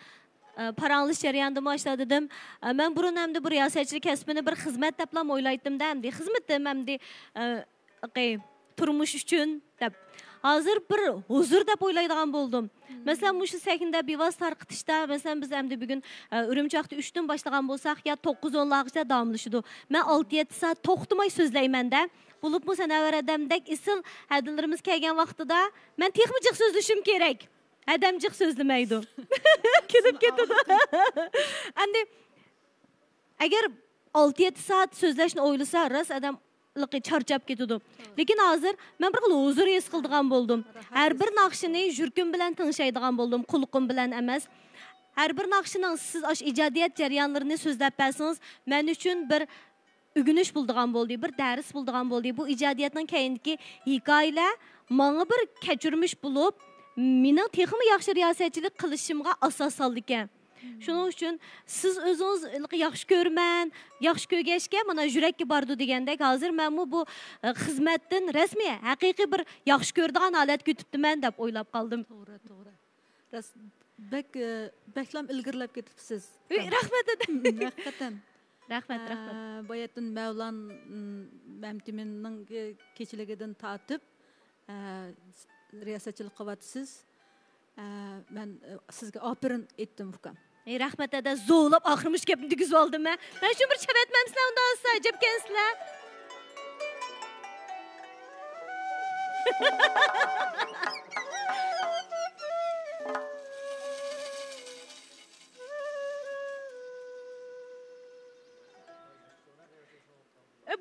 paranglish jarayonida boshladi dedim. Men burun hamda bir riyosatchilik kasbini bir xizmat deb o'ylaydim-da, hamda xizmatim hamda turmush uchun deb. Hozir bir huzur deb o'ylaydigan bo'ldim. Masalan, shu sakinda bevos tarqitishda, masalan biz hamda bugun Urumchoqda 3 dan boshlagan bo'lsak, ya 9-10 largacha davomlashadi. Men 6-7 soat to'xtamay so'zlayman-da. Bo'lib bu sanavaradamdek isil hadillarimiz kelgan vaqtida men texnik so'zlashim kerak. Adamcıq sözləməkdi. Kedib ketdi. Endi agar 6-7 saat sözləşni o'ylasa, ras adam charchab ketdi. Lekin hozir men bir huzur his qildigan bo'ldim. Har bir naqshini yurkim bilan tinglashadigan bo'ldim, qulqim bilan emas. Har bir naqshining siz osh ijodiyat jarayonlarini so'zlab bersangiz, men uchun bir o'g'inish bo'ldigan bo'ldi, bir dars bo'ldigan bo'ldi. Bu ijodiyatning keyingi hikoyalar menga bir kechirmish bo'lib, mening texnik yaxshi riyosatchilik qilishimga asos soldi ekan. Shuning uchun siz o'zingiz yaxshi ko'rman, yaxshi ko'rgashga mana yurakka bordi degandek, hozir men bu xizmatdan rasmiy, haqiqiy bir yaxshi ko'radigan holat kutibdiman deb o'ylab qoldim. To'g'ri, to'g'ri. Beklam ilgirlab ketibsiz. Rahmat adam. Haqiqatan. Rahmat. Boyatın Mavlon Mamtiminning kechiligidan tortib riyosatchilik qilyapsiz. Ben sizge aferin etdim ukam. Rahmet ede zo'lab oxirmish gapni tugizib oldim men. Men shu bir chabatmamsizlar unda olsa ajab ekansizlar.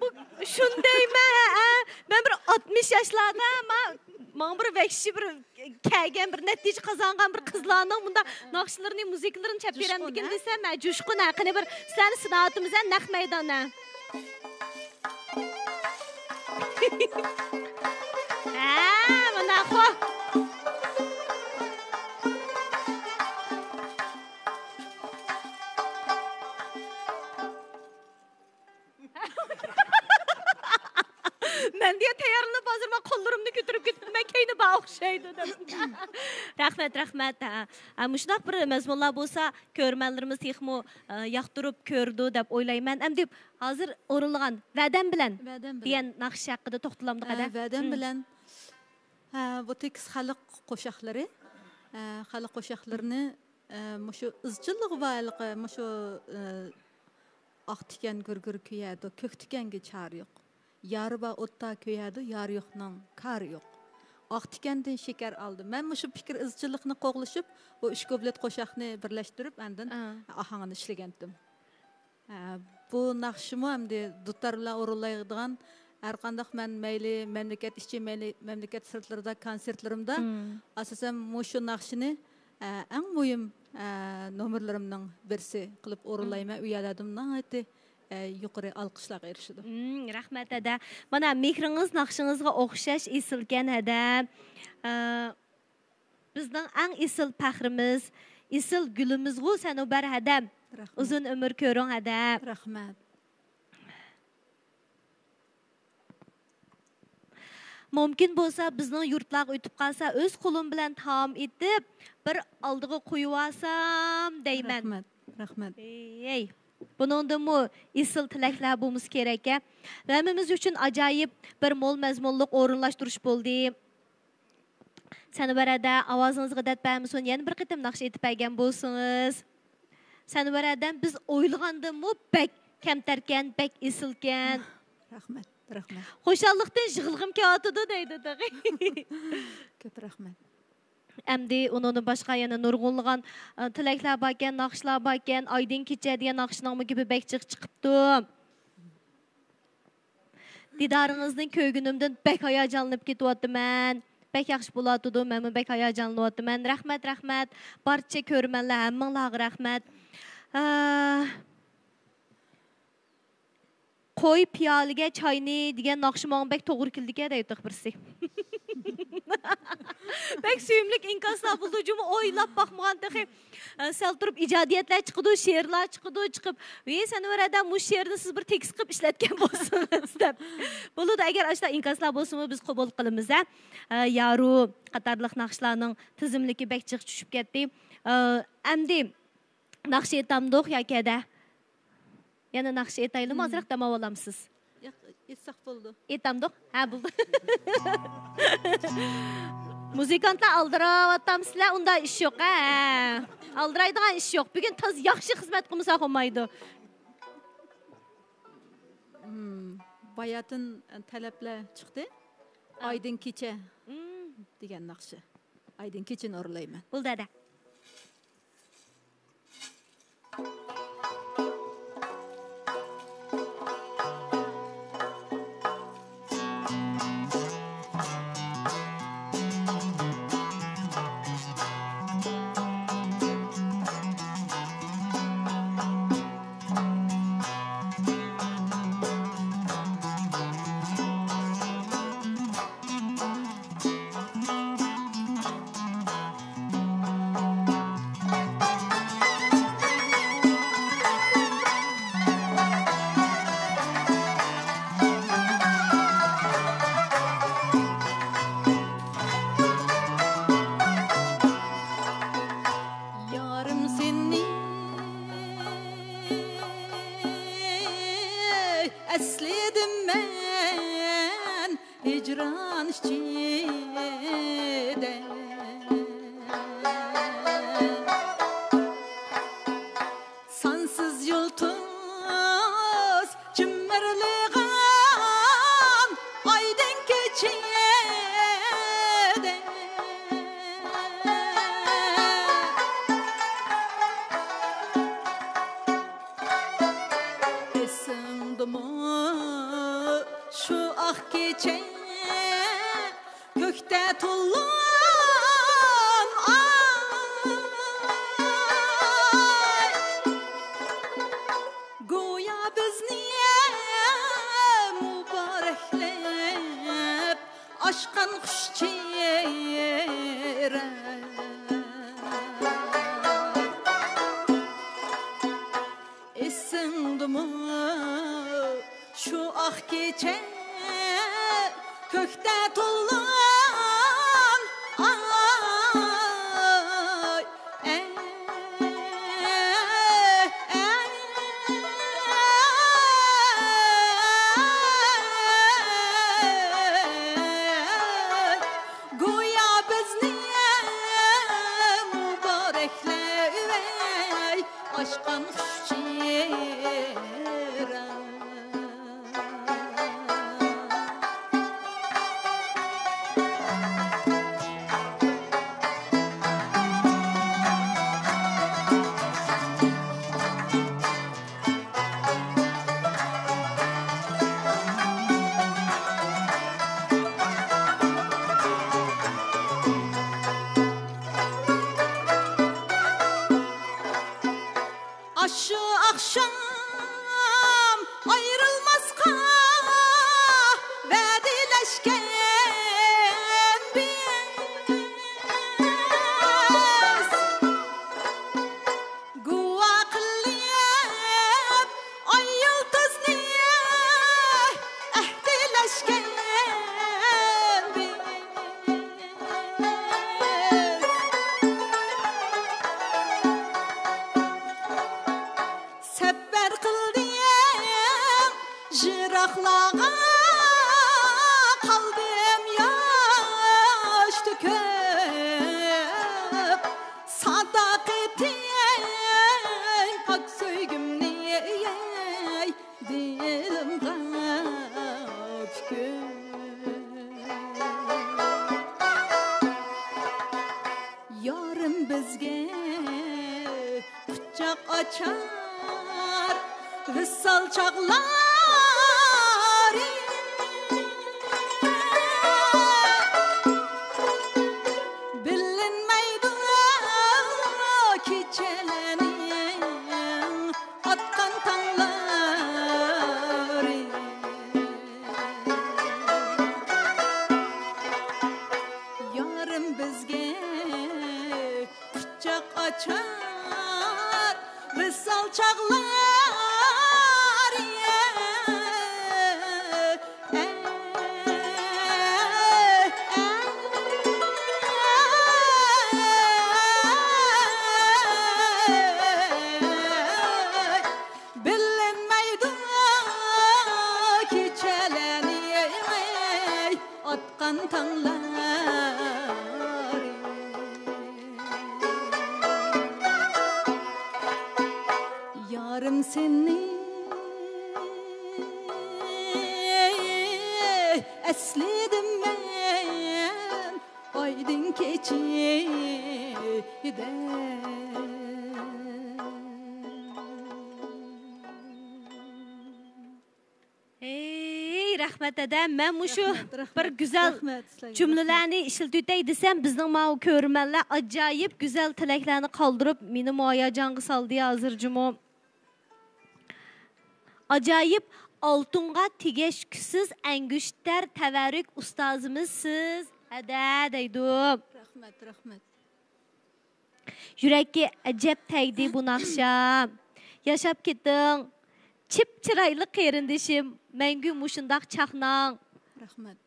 Bu shundaymi? Men bir 60 yoshlarda men bir vahshiy bir kelgan bir natija qozongan bir qizlarning bunda naqshlarini, musiqalarini chap beramdikin desam, men jo'shqin haqini bir sizlarni sinoatimizdan naq maydona. Mana xo. Ben diye tayyorlanıp hazırma kollarımni ko'tarib ketdim. Men keyni ba o'xshaydi deb. Rahmat. Mushunaq bir mazmunlar bo'lsa, ko'rmanlarimiz texmo yoqtirib ko'rdi deb o'ylayman. Ham deb hozir o'rinlagan va'dam bilan degan naqsh haqida to'xtalamdik ada. Va'dam bilan bu tekis xalq qo'shiqlari, xalq qo'shiqlarini mushu izchillik va mushu aqtikan gurgur kuyadi, ko'ktikanga char yo'q. Yarı ba otta köyədi, yarı yoxdan kar yox. Aqtikəndən şeker aldım. Mən şu fikir izçılıqını qoğuluşub, bu üç qoblet qoşaqını birləşdirib, əndin ahangını işləgəndim. Bu naqşımı əmdi dutarla urulaydıgan, ərqandaq mən məyli, məmləkət işçi, məyli, məmləkət sırtlarında, konsertlərimdə asasən şu naqşını ən mühim nömrlərimdən birisi qılıb urulayma üyələdim. Nəti? Yuqori alqışlar erişdi. Rahmat ada. Mana mehringiz naqshingizga o'xshash esilgan ada. Bizning eng esil faxrimiz, esil gulimiz-ku sanobar ada. Uzun umr ko'ring ada. Rahmat. Mumkin bo'lsa bizning yurtlar o'tib qolsa, o'z qo'lim bilan taom etib, bir oldiga qo'yib olsam deyman. Rahmat. Ey. Bundan mu isil tilaklar bo'lmos kerak. Hammamiz uchun ajoyib bir mo'l mazmunliq o'rinlashtirish bo'ldi. Sanobarada ovozingizga datbamison yana bir qitim naqsh etib bergan bo'lsangiz. Sanobaradan biz o'ylagandan-mu bak kamtarkan, bak isilkan. Rahmat. Xo'shallikdan yig'ilg'im kelyotdi deydi. Ko'p rahmat. Әмді onun başqa yana nurg'unlagan tilaklar barkan, naqshlar barkan, oydin kecha degan naqshning gibi bek chiqibdi. Didaringizning ko'ygunimdan bek hayajonlanib ketyapman. Bek yaxshi bo'ladi, men bek hayajonlanyapman. Rahmat. Barcha ko'rmanlar, hammanglarga rahmat. Qo'y piyoliga choyni degan naqshi menga bek to'g'ri keldi-ku deydi birisi. Bek suyumlik inkaslar bulducumu oylab bakmagan dahi sel turup icadiyetler çıkıdı, şiirler çıkıp ve sen oradan bu şiirde siz bir tekst kıp işletken bolsunuz deb. Bunu da eğer aşta inkaslar bolsunuz biz kabul kılımız da. Yaru qatarlıq naqshlarning tizimliki bek çık düşüp ketdi. Endi naqsh etamdiq yakada. Yana naqsh etaylim, azraq tamam olamsiz. Etsaq bo'ldi. Etamdiq? Ha, bo'ldi. Muzikantlar aldıravatam sizlar, unda ish yo'q, ha. Aldıraydigan ish yo'q. Bugun tez yaxshi xizmat qilmasa olmaydi. Bayatın talablar chiqdi. Oydin kecha degan naqshi. Oydin kechani o'rlayman. Bo'ldi ada. hicran içinde keche kökte tullan ay goya bizni mübarekley aşkın şira aşı akşam ayrılmazka vedileşken biz guva kılyep ay yıldız niye ehdileşken biz Sefer kıldıyım jiraklağa kaldım yaş tüküp sadaketiyen ak söygümni dilim kapküp yarım bizge kucak açar Vissal çağlar bilinmeydi keçelerin atkan tanlar yarım bizge kucak açar vissal çağlar bilinmeydi keçelerini atkan tanlar yarım seni esledim ben aydın keçide Ey rahmet edem ben muşu Rahmet, bir güzel rahmet sizlarga. cümlelerini işiltütey desem bizning mau körmenler acayip güzel tileklerini kaldırıp meni muayacanğı saldı hazırcımı. Acayip altınğa tigeşkisiz engüşter teverrük ustazımızsız. Hede deydim. Rahmet. Yürekki acep teydi bu akşam. Yaşap gittin. Çip çıraylı qerindişim. Məngü muşundaq çaqnan. Rahmet.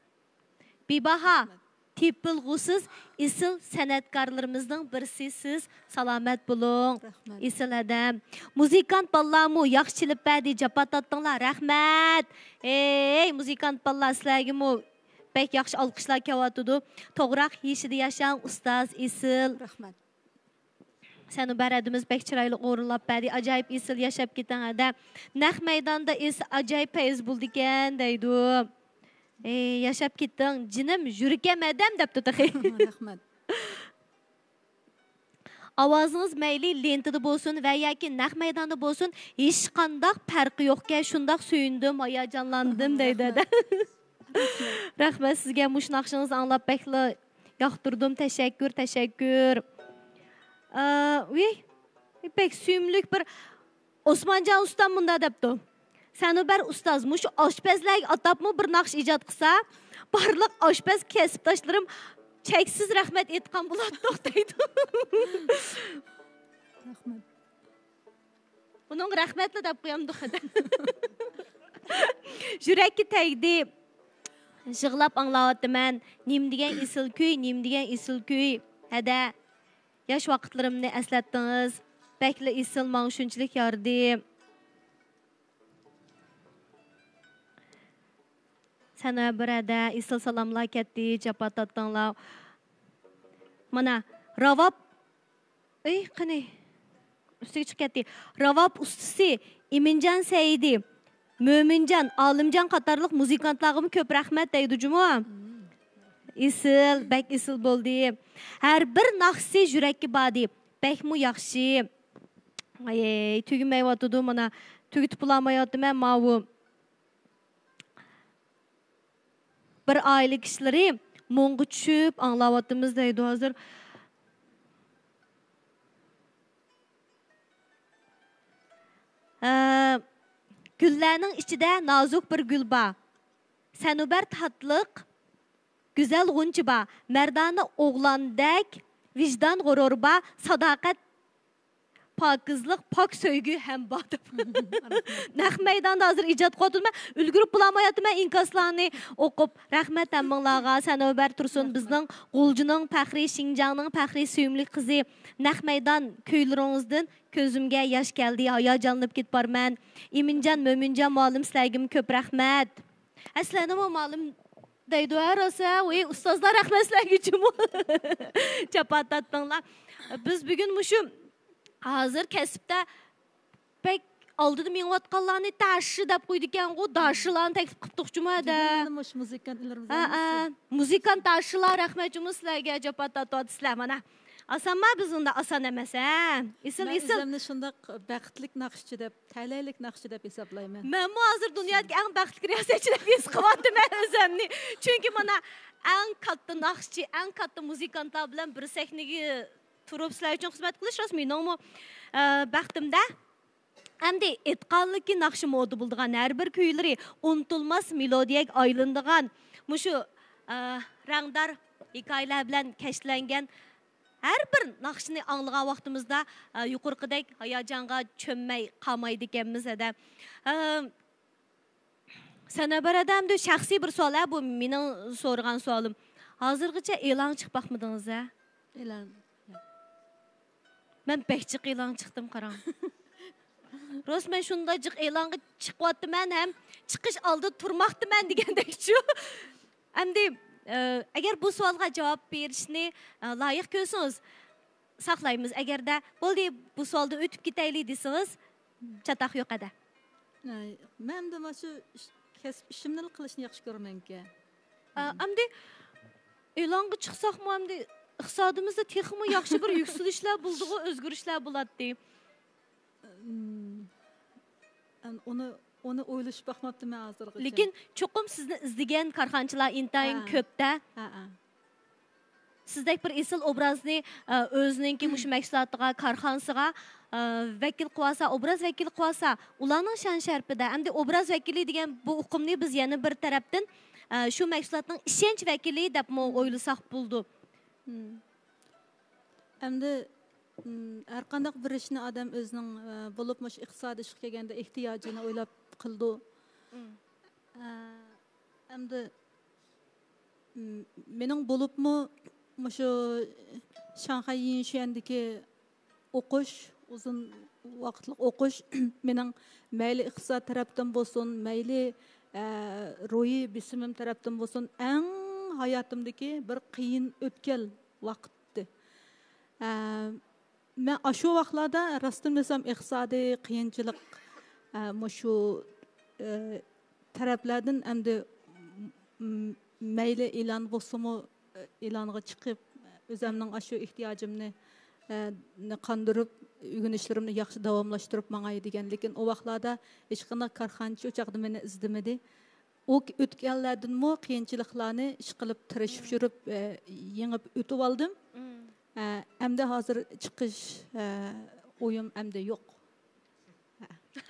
Bibaha. Tipilğusuz isil sənətkarlarımızın birsisiz. Salamet bulun. Rahmet. İsil adam. Muzikant ballamu yaxşılıb bədi japat atdınlar. Rahmet. Ey muzikant ballar sizlərgi mu bək yaxşı alqışlar kavatıdı. Toğraq yeşidi yaşayan ustaz isil. Rahmet. Səni bərədimiz bək çıraylı orulab bədi. Acayip isil yaşap gitən adam. Nəx meydanda isil acayip pəyiz buldu ikən deydi. Yaşap gittin. Cinim yürükəm ədəm dəb tutuqi. Rahmet. Avazınız meyli lentidi bolsun və ya ki nəx meydanda bolsun. Hiç qandaq pərqi yoxkən şundaq söyündüm, ayacanlandım deydi. Rəhmət sizə muş naqşınız anlap bəkli yaxdırdım. Təşəkkür. Pek süymlük bir Osmancan ustam bunda dəbdi. Səni bər ustazmış, aşpəzlər atapmı bir naqş icad qısa, barlıq aşpəz kesib taşlarım, çəksiz rəhmət etqan bulatdıq deydi. Rahmet. Bunun rəhmətli dəb qoyamdıq. Yürekki tegdi. Jığlap anlavatımən. Nim degen isil köy, nim degen isil köy. Hədə yaş vaqtlarımni əsləttiniz. Bəkli isil maň şunçilik yardı. Sənə birədə isil salamlar ketdi, japat atdanlar. Mana ravab qani üstüge çık ketdi. Ravab ustası İmincan Seyidi, Mömincan, Alimcan qatarlıq muzikantlarımı köp rəhmət deydi cuma. İsil, bək isil boldi. Hər bir naxsi yürekki badi. Bəkmu yaxşı. Ay, tügünməy vatıdı mana. Tügüt bulamayatdı mən mavu. Bir aile kişileri mongu çüp anlavatımız deydi hazır. Güllərinin içində nazuk bir gül ba. Sənuber tatlıq, güzel ğunç ba. Merdanı oğlandək, vicdan qoror ba. Sadaqət, pakızlıq, pak söygü hem badım. Nəx meydanda hazır icad qoydu. Mən ülgürüp bulamayatım. Mən inkaslarını oqub. Rəhmət əmminlağa, Sənuber Tursun bizning Qulcunun pəxri, Şinjanın pəxri süyümlü qızı. Nəx meydan köylerinizdən közümge yaş geldi. Hayacanlanıp git bar mən. İmincan, Mömincan malum sizlərgim köp rəhmət. Əslənəm o malum deydi arası. Ustazlar rəhmət sizlərgi cümü. Çapatatdanlar. Biz bugün muşum hazır kesipte pek aldıdım yığvatqanlarını daşı dep qoyduken o daşılarını teklif qıpdıq cuma da. Muzikant daşılar rəhmət cümü sizlərge çapatatdan sizlər mana. Asanma biz onda asan emas, hə? İsil. Mən özümni şundaq bəxtlik naxışçı deb, tələlik naxışçı deb hesablayman. Mən hazır dünyadakı ən bəxtlik riyasetçi deb his qıvatdım mən özümni. Çünki mana ən katta naxışçı, ən katta muzikantlar bilan bir səhnəyə turub sizlər üçün xidmət qilish rasmıyam. Bəxtimdə əmdə etqanlıqki naxşı modu bulduğan hər bir kuyları unutulmaz melodiyak aylandığan muşu rəngdar hekayelər bilan kəşfləngan her bir naxşını anlığa vaxtımızda yuqorqidək hayacanğa çönməy qalmaydı ekanmiz də. Sənə bir adamda şəxsi bir sual bu mening sorğan sualım. Hazırgıca elan çıxmaqmıdınız ha? Elan. Mən bəkçiq elan çıxdım qaram. Rost mən şundacıq elanğa çıxıbatdı mən həm çıxış aldı turmaqdı mən degəndəkçü. Əmdi eğer bu sualga cevap verişini layık görürsünüz, saklayımız. Eğer de bu sualda ötüp giteyli desiniz, çataq yok ede. Ben de şu işimni qilishni yaxshi ko'raman ki. Amdi e'longa chiqsaq mı amdi iqtisodimizda texmi yaxshi bir yukselishlar bulduğu özgürüşler buladı. Onu o'ylashib baxmabdim men hozirgacha. Lekin cho'qim sizni izlagan korxonchilar intayin ko'pda. Sizdek bir esil obrazni o'zininki mush mahsulotiga, korxonasiga vakil qilsa, obraz vakil qilsa, ularning shon sharpida, hamda obraz vakili degan bu uqumni biz yana bir tarafdan shu mahsulotning ishonch vakili deb o'ylasak bo'ldi. Hamda har qanday bir ishni odam o'zining bo'lib mush iqtisodiy ishga kelganda ehtiyojini o'ylab qildi. Hamda mening bo'libmi şu Şanghay Yinshuandagi o'qish, uzun vaqtlik o'qish mening mayli iqtisod tarafdan bo'lsin, mayli ruhiy bisimim tarafdan bo'lsin, eng hayotimdagi bir qiyin o'tgan vaqtdi. Men shu vaqtlarda rostdan desam iqtisodiy qiyinchilik shu taraflardan endi mayli e'lon bo'lsa-mu e'longa chiqib o'zimning shu ehtiyojimni qondirib o'rganishlarimni yaxshi davomlashtirib mangay degan, lekin o vaqtlarda hech qanday korxonchi o'chaqda meni izdimadi. O o'tganlardanmi qiyinchiliklarni ish qilib tirishib yurib yengib o'tib oldim. Endi hozir chiqish o'yim endi yo'q.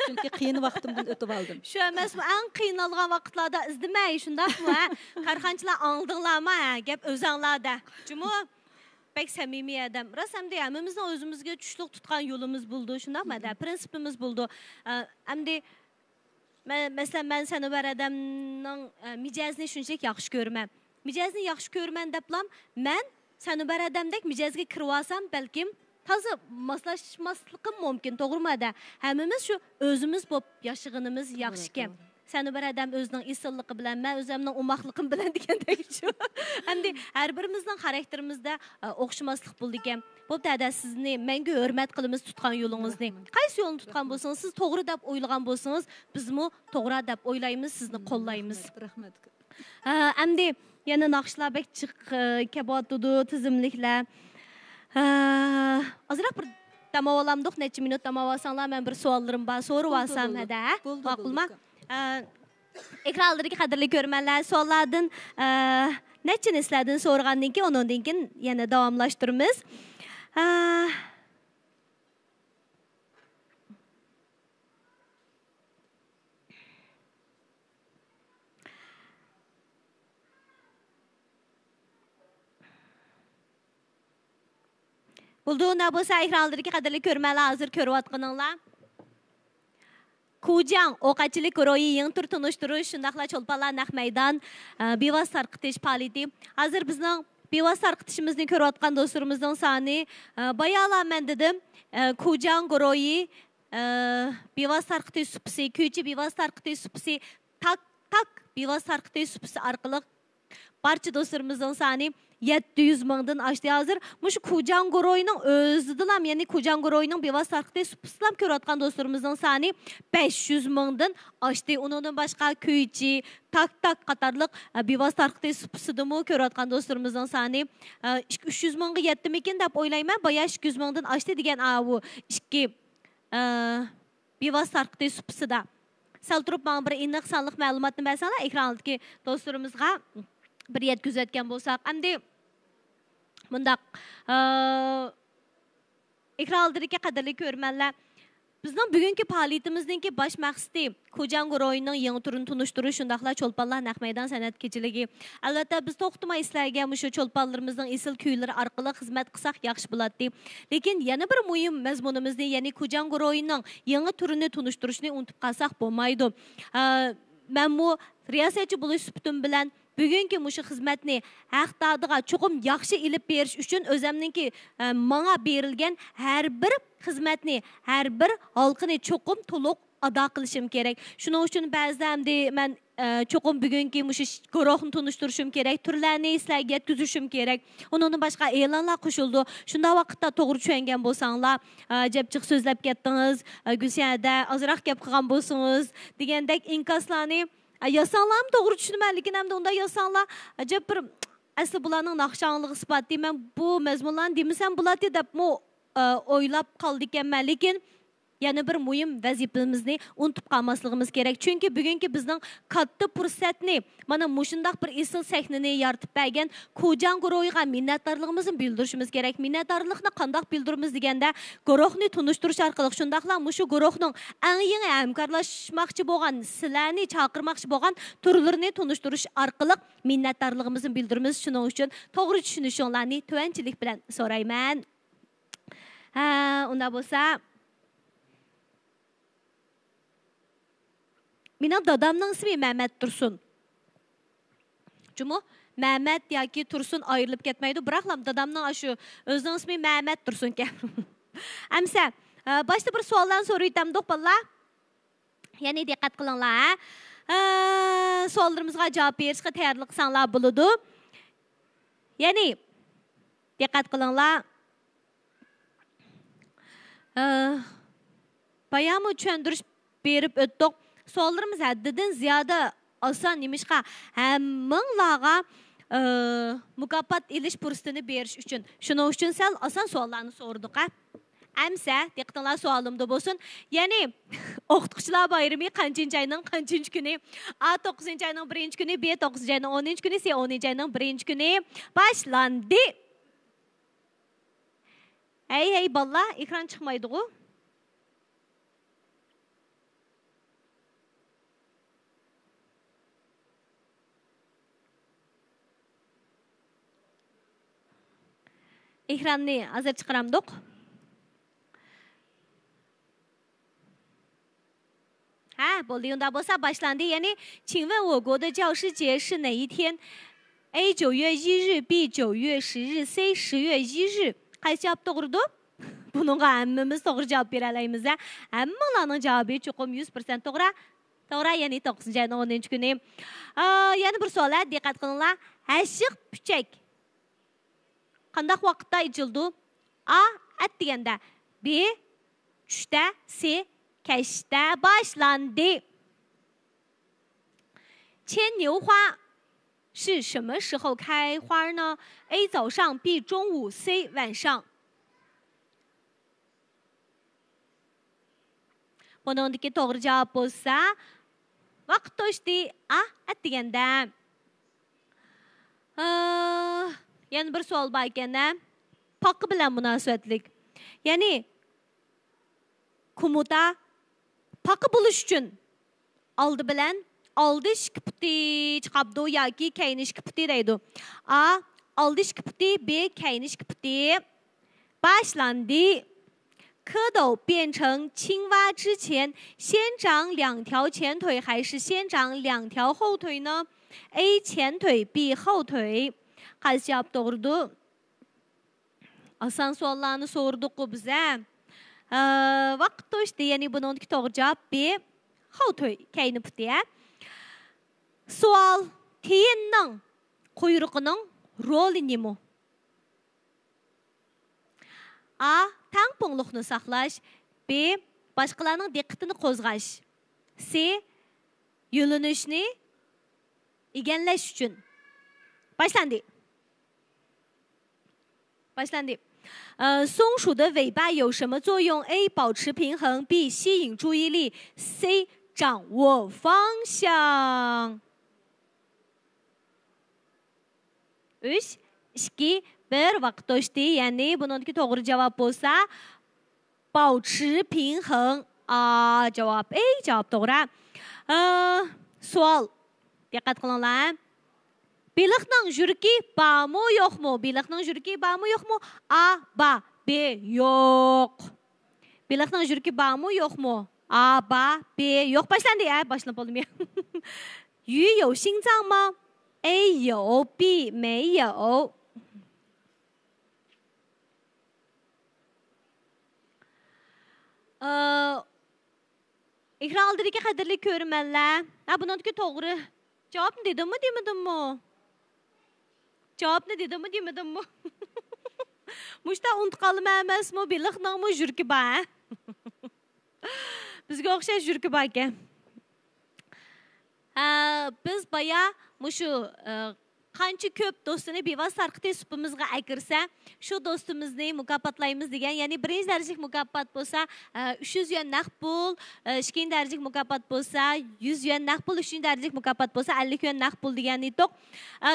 Çünkü qiyin vaqtimdan o'tib oldim. Shu emasmi, eng qiynalgan vaqtlarda izdimay, shundaqmi? Korxonchilar angdinglarmi? Gap o'zinglarda. Cuma pek samimiy adam. Rasamda hammamizning o'zimizga tushliq tutgan yo'limiz bo'ldi, shundaqmi? Prinsipimiz bo'ldi. Endi Mesela ben Sanubar adamның mijazini shunchalik yaxshi ko'raman. Mijazni yaxshi ko'raman deblam, men Sanubar adamdek mijazga kirib olsam, balkim toza moslashmasligim mumkin, to'g'rimi-da? Hammamiz shu o'zimiz bo'lib yashag'inimiz yaxshi ekan. Sanubar adam o'zining isilliqi bilan, men o'zimning umoqligim bilan degandek shu. Hamda har birimizning xarakterimizda o'xshamaslik bo'ldi ekan. Bo'pti, ada sizni menga hurmat qilamiz tutgan yo'lingizni. Qaysi yo'lni tutgan bo'lsangiz, siz to'g'ri deb o'ylagan bo'lsangiz, bizmi to'g'ri deb o'ylaymiz, sizni qo'llaymiz. Rahmat. Hamda yana naqshlar bek chiq kabotudu, tizimliklar. Azroq bir dam olamdiq, necha minut dam olsanglar, men bir savollarim bor, so'rab olsam hada. Ma'qulmi? Ekranlardagi qadrli ko'rmanlar, savollardan nechini esladin so'rgandan keyin, undan keyin yana davomlashtiramiz. Buldu ne bo'lsa ekranlardagi qadrli ko'rmanlar hozir ko'rayotganinglar. Kujang o'qachilik ro'yi yangi tur tunishtirish, shundaqla cho'lponlar naq maydon, bevos tarqitish faoliyati. Hozir bizning bevos tarqitishimizni ko'rayotgan do'stlarimizning soni bayalar men dedim. Kujang ro'yi bevos tarqitish supsi, kuychi bevos tarqitish supsi, tak bevos tarqitish supsi orqali barcha do'stlarimizning soni 700 mingdan oshdi hozir. Mushu Kujang ro'yining o'zidan, ya'ni Kujang ro'yining bevos tarqitish supsilam ko'rayotgan do'stlarimizning soni 500 mingdan oshdi. Undan boshqa kuychi, tak qatorliq bevos tarqitish supsidimi ko'rayotgan do'stlarimizning soni 300 mingga yetdimikin deb o'ylayman. Boya 200 mingdan oshdi degan bu ikki bevos tarqitish supsida. Sal turib men bir aniq sonliq ma'lumotni bersanglar, ekrandagi do'stlarimizga bir yetkazayotgan bo'lsak, hamda bundaq ekranlardagi qadrli ko'rmanlar, bizning bugungi faoliyatimizning bosh maqsadi Kujang ro'yining yangi turini tunishtirish, shundaqla cho'lponlar naq maydon san'at kechaligi. Albatta biz to'xtamay sizlarga mushu cho'lponlarimizning esil kuylari orqali xizmat qilsak yaxshi bo'ladi. Lekin yana bir muhim mazmunimizni, ya'ni Kujang ro'yining yangi turini tunishtirishni unutib qolsak bo'lmaydi. Men bu riyosatchi bo'lish suhbatim bilan bugungi mushu xizmatni haqdadiga cho'qim yaxshi ilib berish uchun o'zimningki menga berilgan har bir xizmatni, har bir halqini cho'qim to'liq ado qilishim kerak. Shuning uchun ba'zida men cho'qim bugungi mushu guruhni tunishtirishim kerak, turlarni sizlarga yetkazishim kerak. Undan boshqa e'lonlar qo'shildi. Shunda vaqtda to'g'ri tushungan bo'lsanglar, jabchiq so'zlab ketdingiz, Gulsiyada ozroq gap qilgan bo'lsangiz degandek inkoslarni yasanlar to'g'ri tushunman, lekin hamda unda yasanlar ajab bir asli bularning naqshonligi sifatida men bu mazmunlarni demasam bo'ladi deb o'ylab qoldik ekanman, lekin yana bir muhim vazifamizni unutib qolmasligimiz kerak. Chunki bugungi bizning katta fursatni, mana mushundaq bir esil sahnani yaratib bergan Kujang guruhiga minnatdorligimizni bildirishimiz kerak. Minnatdorlikni qanday bildiramiz deganda, guruhni tunishtirish orqali shundaqla mushu guruhning eng yangi hamkorlashmoqchi bo'lgan, sizlarni chaqirmoqchi bo'lgan turlarini tunishtirish orqali minnatdorligimizni bildiramiz. Shuning uchun to'g'ri tushunishinglarni tuvanchilik bilan so'rayman. Unda bo'lsa mening dadamning ismi Mehmet Tursun. Cuma Mehmet yoki Tursun ayrilib ketmaydi, biroqlam dadamning shu o'zining ismi Mehmet Tursun ekan. Amsa, boshda bir savoldan so'raydim do'qballar. Ya'ni diqqat qilinglar. Savollarimizga javob berishga tayyorlik qilsanglar bo'ladi. Ya'ni diqqat qilinglar. Bayamı tushundirish berib o'tdik. Savollarimiz haddidan ziyoda oson nemishqa hammanglarga mukofot elish fursatini berish uchun. Shuning uchun sal oson savollarni so'rdik. Amsa, diqqatinglar savolimda bo'lsin. Ya'ni o'qituvchilar bayrami qanchinchi oyning qanchinchi kuni? A 9-chi oyning 1-chi kuni, B 9-chi oyning 10-chi kuni, C 10-chi oyning 1-chi kuni boshlandi. Hey balla, ekran chiqmaydi-ku. Ekranni hozir chiqaramdiq. bo'ldi. Unda bo'lsa başlandı. Yani 请问我国的教师节是哪一天 A 9月1日 B 9月10日 C 10月1日 Qaysi cevap doğrudu? Bununla hammamiz to'g'ri javob bera olamiz. Hammalarning javobi chuqur 100% to'g'ri. To'g'ri, ya'ni 9-oyning 10-kuni. Yana bir savol, diqqat qilinglar. Ashiq puchak qanday vaqtda ichildi? A. At deganda, B. Tushda, C. Kashda boshlandi. 牵牛花是什么时候开花呢 ？A 早上 ，B 中午 ，C 晚上。Buningdagi to'g'ri javob bo'lsa, vaqt to'shdi A deganda. Yana bir savol bor ekanda, poqi bilan munosabatlik. Ya'ni kumuda poqi bo'lish uchun oldi bilan oldi shkiputi chiqabdi yoki keyni shkiputi deydi. A. Oldi shkiputi, B. Keyni shkiputi. Boshlandi. 蝌蚪变成青蛙之前，先长2条前腿还是先长2条后腿呢 ？A 前腿 B 后腿。Qaysi javob to'g'ridir? Oson savollarni so'rdik-ku biz. Vaqt to'shdi, ya'ni buningdagi to'g'ri javob B 后腿 keyni puti. Savol: tiyinning quyruqining roli nima? A. Tangpungliqni saqlash. B. Boshqalarning diqqatini qo'zg'ash. C. Yo'linishni egallash uchun. Boshlandi. 松鼠的尾巴有什么作用 ？A. 保持平衡 B. 吸引注意力 C. 掌握方向。3, 2, 1 vaqt to'shdi. Ya'ni buningdagi to'g'ri javob bo'lsa, 保持平衡. Javob A. Javob to'g'ri. Savol. Diqqat qilinglar. Baliqning yuragi bormi yo'qmi? Baliqning yuragi bormi yo'qmi? A. Bor. B. Yo'q. Baliqning yuragi bormi yo'qmi? A. Bor. B. Yo'q. Boshlandi. Boshlanib bo'ldi. 鱼有心脏吗 ？A 有 ，B 没有。Ekran oldidagi qadrli ko'rmanlar. Buningdagi to'g'ri javobni dedimmi, demadimmi? Javobni dedimmi, demadimmi? Mushta unutqanman emasmi? Baliqning yuragi bor. Bizga o'xshash yuragi bor ekan. Biz baya mushu qancha ko'p do'stini bevosita orqali supimizga akirsa, shu do'stimizni mukofotlaymiz degan, ya'ni birinchi darajalik mukofot bo'lsa 300 yuan naqd pul, ikkinchi darajalik mukofot bo'lsa 100 yuan naqd pul, uchinchi darajalik mukofot bo'lsa 50 yuan naqd pul degan edik.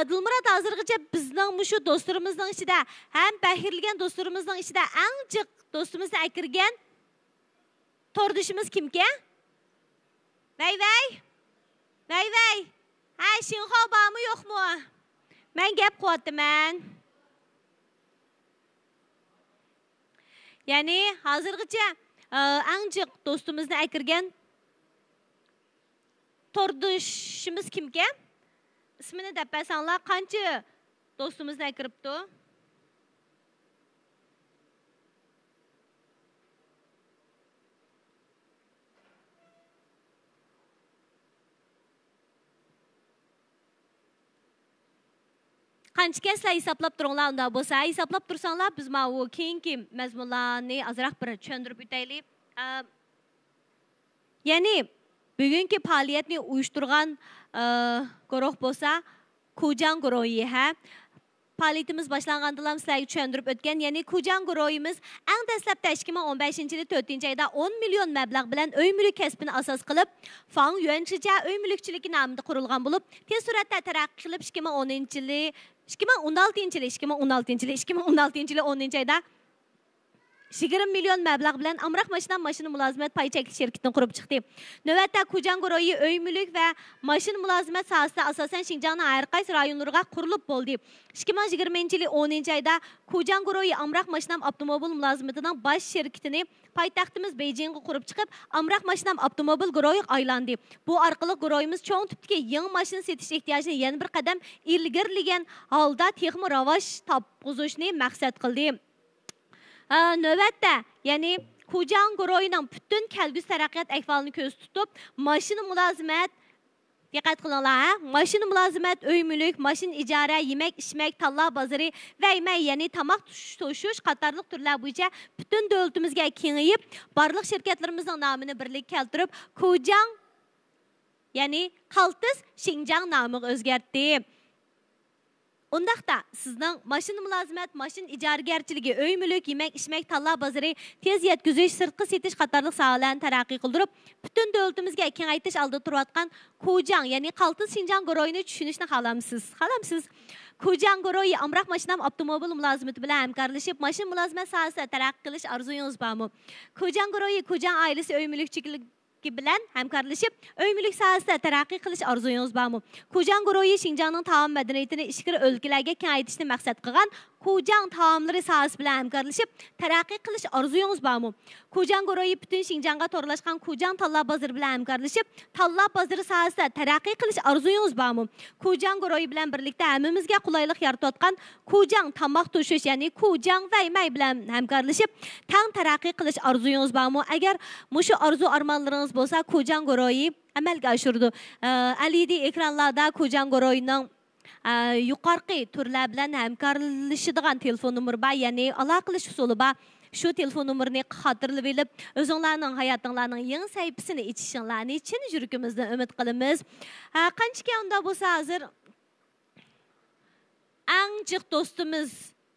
Dilmurod hozirgacha bizning mushu do'stlarimizning ichida, ham bahirlagan do'stlarimizning ichida eng jiq do'stimizni akirgan to'rdishimiz kimga? Vay. Shinxo bormi yo'qmi? Men gap qilyapman. Ya'ni hozirgacha eng jiq do'stimizni akirgan to'rdishimiz kimga? Ismini deb bersanglar, qancha do'stimizni akiribdi? Qancha sizlar hisoblab turinglar, unda bo'lsa, hisoblab tursanglar, biz mana bu keyingi mazmunlarni ozroq bir tushuntirib o'taylik. Ya'ni bugungi faoliyatni uyushtirgan guruh bo'lsa, Kujan guruhi ha. Faoliyatimiz boshlangandan sizlarga tushuntirib o'tgan, ya'ni Kujan guruhimiz eng dastlabda 2015-yil 4-oyda 10 million mablag' bilan uy mulk kasbini asos qilib, Fang Yuanchija uy mulkchiligi nomida qurilgan bo'lib, tez suratda taraqqiy qilib 2016-yil 10-oyda 20 milyon məbləğ bilan Amraq Maşın Mülazimət Pay Çəkli şirkətini qurub çıxdı. Növbətdə Kujan Qoroyi öy mülk və maşın mülazimət sahəsində asasən Şinjanın hər qaysı rayonlarına qurulub boldu. 2020-ci il 10-cu ayda Kujan Qoroyi Amraq Maşın Avtomobil Mülazimətinin baş şirkətini paytaxtımız Beijing'e qurub çıxıb Amraq Maşın Avtomobil Qoroyi aylandı. Bu arqılıq Qoroyimiz çoğun tipdiki yeni maşın setiş ehtiyacını yeni bir qadam ilgirligen halda texmi ravaş tapquzuşni məqsəd qıldı. Növbətdə, yəni Kujan Qoroyining bütün kəlgüs tərəqqiyat əhvalını köz tutub, maşın mülazimət, diqqət qılınlar, maşın mülazimət, öy mülk, maşın icarə, yemək, içmək, talla bazarı və yəni tamaq toşuş, qatarlıq türlər boyunca bütün dövlətimizə kengayib, barlıq şirkətlərimizin namını birlik keltirib, Kujan, yəni Qaltız Şinjan namını özgərtdi. Ondaqda sizning maşın mülazimət, maşın icarəgərçiligi, öy mülk, yemək, içmək, talla bazarı, tez yetküzüş, sirtqi setiş qatarlıq sahələrini tərəqqi qıldırıb, bütün dövlətimizə kengaytish aldı turayotgan Kujan, yəni Qaltız Şinjan Qoroyini tushunishni xohlamsiz. Kujan Qoroyi Amraq Maşın Avtomobil Mülazimati bilan hamkorlashib, maşın mülazimət sahəsində tərəqqi qilish arzuyingiz bormi? Kujan Qoroyi, Kujan ailasi öy mülkçilik bilan hamkorlashib, öy mülk sahəsində tərəqqi qilish arzuyingiz bormi? Kujan Qoroyi Şinjanning taom madaniyatini ichki o'lkalarga kengaytirishni maqsad qilgan Kujan taomlari sahasi bilan hamkorlashib, tərəqqi qilish arzuyingiz bormi? Kujan Qoroyi bütün Şinjanga to'rlashgan Kujan talla bozori bilan hamkorlashib, talla bozori sahasida taraqqiy qilish arzuyingiz bormi? Kujan Qoroyi bilan birlikda hammamizga qulaylik yaratayotgan Kujan tamoq to'shish, ya'ni Kujan va yemək bilan hamkorlashib, tang taraqqiy qilish arzuyingiz bormi? Agar mushu arzu armonlaringiz bo'lsa, Kujan Qoroyi amalga oshirdi. Alidi ekranlarda Kujan Qoroyining yuqorqi turlar bilan hamkorlashadigan telefon nomeri bor, ya'ni aloqalash usuli bor. Şu telefon numarını xatırlayıb elib, özünlərinin həyatlarının yeni səhifəsini içişinlərini chin yürəkimizdən ümid qılımız. Qançıki onda bolsa hazır ən cıq dostumuz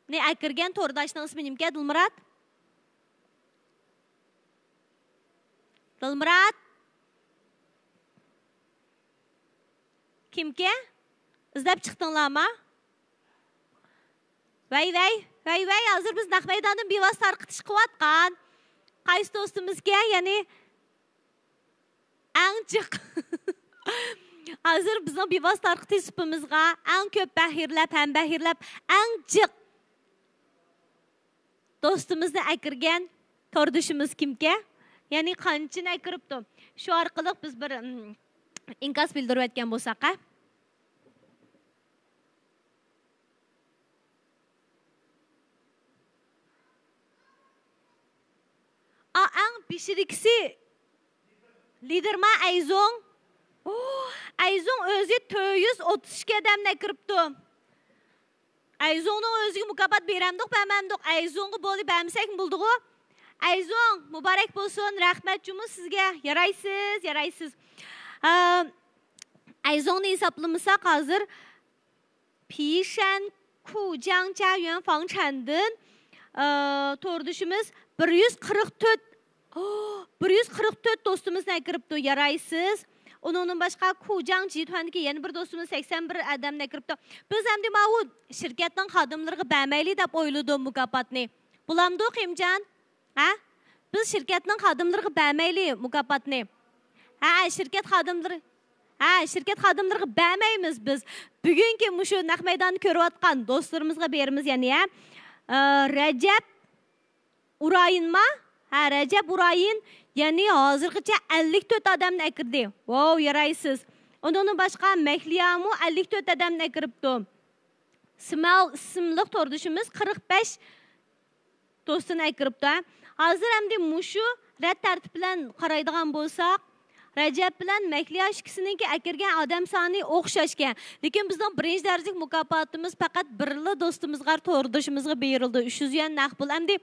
ne akirgan tordaşning ismi nimga? Dilmurod? Dilmurod? Kimga? İzlab chiqdinglarmi? Vay, hazır biz Naqmaydandan bevos tarqitish qilayotgan. Qaysi do'stimizga, ya'ni eng jiq. Hazır bizning bevos tarqitish supimizga eng ko'p bahirlab, eng jiq do'stimizni akirgan tordishimiz kimga? Ya'ni qanchini akiribdi. Shu orqali biz bir inkas bildirayotgan bo'lsak, ang pişiriksi liderma Ayzong. Ayzong o'zi 432 odamni kiribdi. Ayzongning o'ziga mukofot beramdiq, bermamdiq. Ayzongga bo'lib bermasak bo'ldi. Ayzong, muborak bo'lsin. Rahmat jumuz sizga. Yaraysiz. Ayzongni hisoblamasak hozir Pishan Kujan Jiayuan Fangchandan tordishimiz 144 do'stimizni kiribdi, yaraysiz. Onun başqa Kujan Jituandagi yana bir do'stimiz 81 odamni kiribdi. Biz hamda ma'u shirkatning xodimlariga bermayli deb o'yladim mukofotni. Bulamdi Qimjon? Ha? Biz shirkatning xodimlariga bermayli mukofotni. Shirkat xodimlariga bermaymiz biz. Bugungi mushu Naqmaydonni ko'rayotgan do'stlarimizga beramiz, ya'ni Rajab Urayinma? Rajab Urayin, ya'ni hozirgacha 54 odamni akirdi. Wow, yaraysiz. Ondan başqa Mehliyamu 54 odamni akiribdi. Simal ismli tordishimiz 45 do'stini akiribdi. Hozir hamda mushu rad tartib bilan qaraydigan bo'lsak, Rajab bilan Mehliya ikkisininki akirgan odam soni o'xshashgan. Lekin bizning birinchi darajalik mukofotimiz faqat birli do'stimizga tordishimizga berildi. 300 yuan naqd pul. Hamda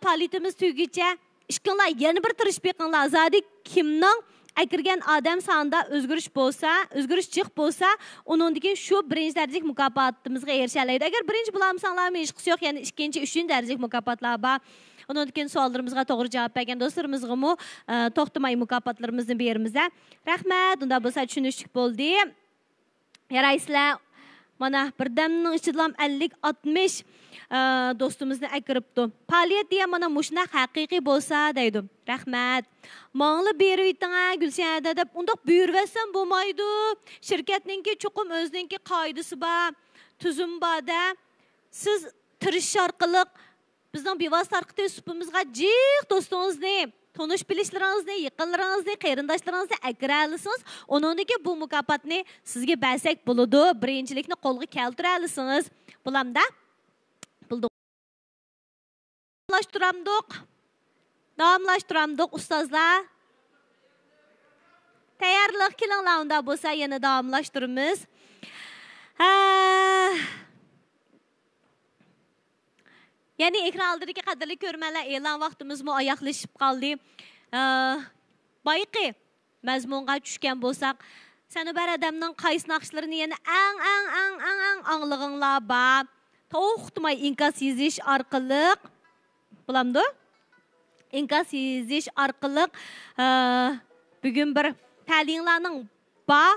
faoliyatimiz tugicha ishqinlar yana bir tirish beqinlar. Zodi kimning akirgan odam sonida o'zgarish bo'lsa, o'zgarish chiq bo'lsa, uningdan shu birinchi darajalik mukofotimizga erishiladi. Agar birinchi bulamsanlarmi hech qisi yo'q, ya'ni ikkinchi, uchinchi darajalik mukofotlar bor. Ondan keyin savollarimizga to'g'ri javob bergan do'stlarimizga to'xtamay mukofotlarimizni beramiz. Rahmat, unda bo'lsa tushunishlik bo'ldi. Yaraysizlar. Mana birdamning ichida 50-60 do'stimizni akiribdi. Fəaliyyət deyə mana muşuna haqiqiy bolsa deydi. Rahmat. Mağlı beriyitіңə Gülşen'de deb undaq buyurversen bo'lmaydi. Şirketninki chuqum özninki qoidasi bor, tuzum bor da. Siz tirishish orqali bizning bevosita orqali supimizga jiq do'stingizni, tonish bilishlarınızı, yaqinlaringizni, qarindoshlaringizni akiralisiniz. Onundaki bu mukofotni sizga bersak bo'ladi. Birinchilikni qo'lga keltiralisiniz. Bulamda Davamlaştıramdık ustazlar. Tayyorlik qilinglar unda bo'lsa yana davomlashtiramiz. Yani ekran aldırıki qadrli ko'rmanlar e'lon vaqtimizmi oyoqlashib qoldi. Bayqi mazmunga tushgan bo'lsak, Sanubar adamning qaysi naqshlarini yana ang anglığınlar bor. To'xtamay inkas yezish orqali bulamdi. İnkas yezish orqali bugun bir ta'limlarning bor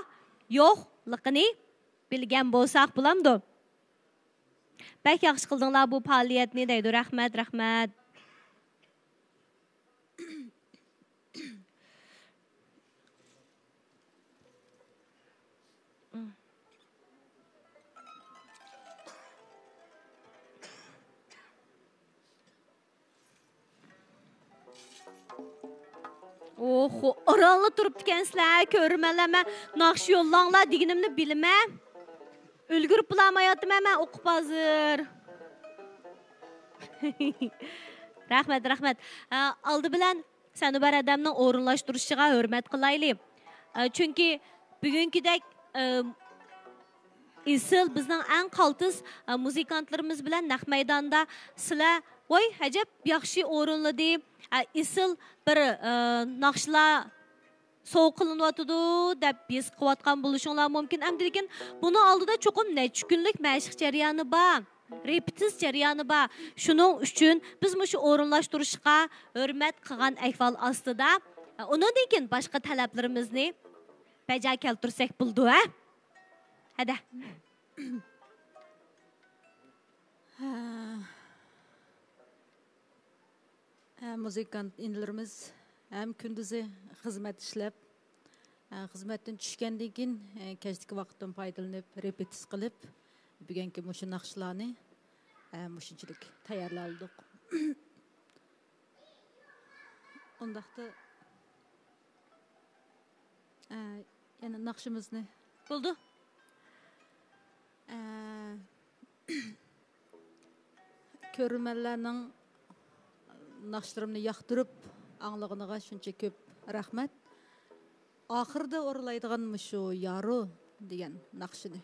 yo'qligini bilgan bo'lsak bulamdi. Bək yaxşı qıldınlar bu fəaliyyətini deydi. Rəhmət. Oranlı turub dikensizlər, körmələmə, naqş yollanlar deginimni bilməm. Ülgürüp bulamayatım hemen okup hazır. Rahmet. Aldı bilen Sanubar adamның orunlaştırışıga hürmet kılaylı. Çünkü bugünküdek isil bizden en kaltız muzikantlarımız bilen naq meydanda sizler voy hacep yaxşı orunladı. Isil bir naqşla soğuk kılınıvatıdı deb biz qıvatqan buluşunlar mümkün. Lekin bunu aldıda çoxum neçə günlük məşq jarayani bor, repetitsiya jarayani bor. Şunun üçün biz şu orunlaştırışqa hörmət qilgan ahvol ostida undan keyin boshqa talablarimizni bajar keltirsak bo'ldi, ha? Hadi. Muzikant inlerimiz hem kündüzü hizmet işlep, hizmetten düşkenden keyin kechki vaqtdan foydalanib, repetitsiya qilib, bugungi mushu naqshlarni mushunchalik tayyorladik. Undaqda yana naqshimizni bo'ldi. Ko'rmanlarning naqshlarimni yoqtirib anglığınıza şuncha ko'p rahmat. Oxirda o'rlaydigan shu yoru degan naqshini.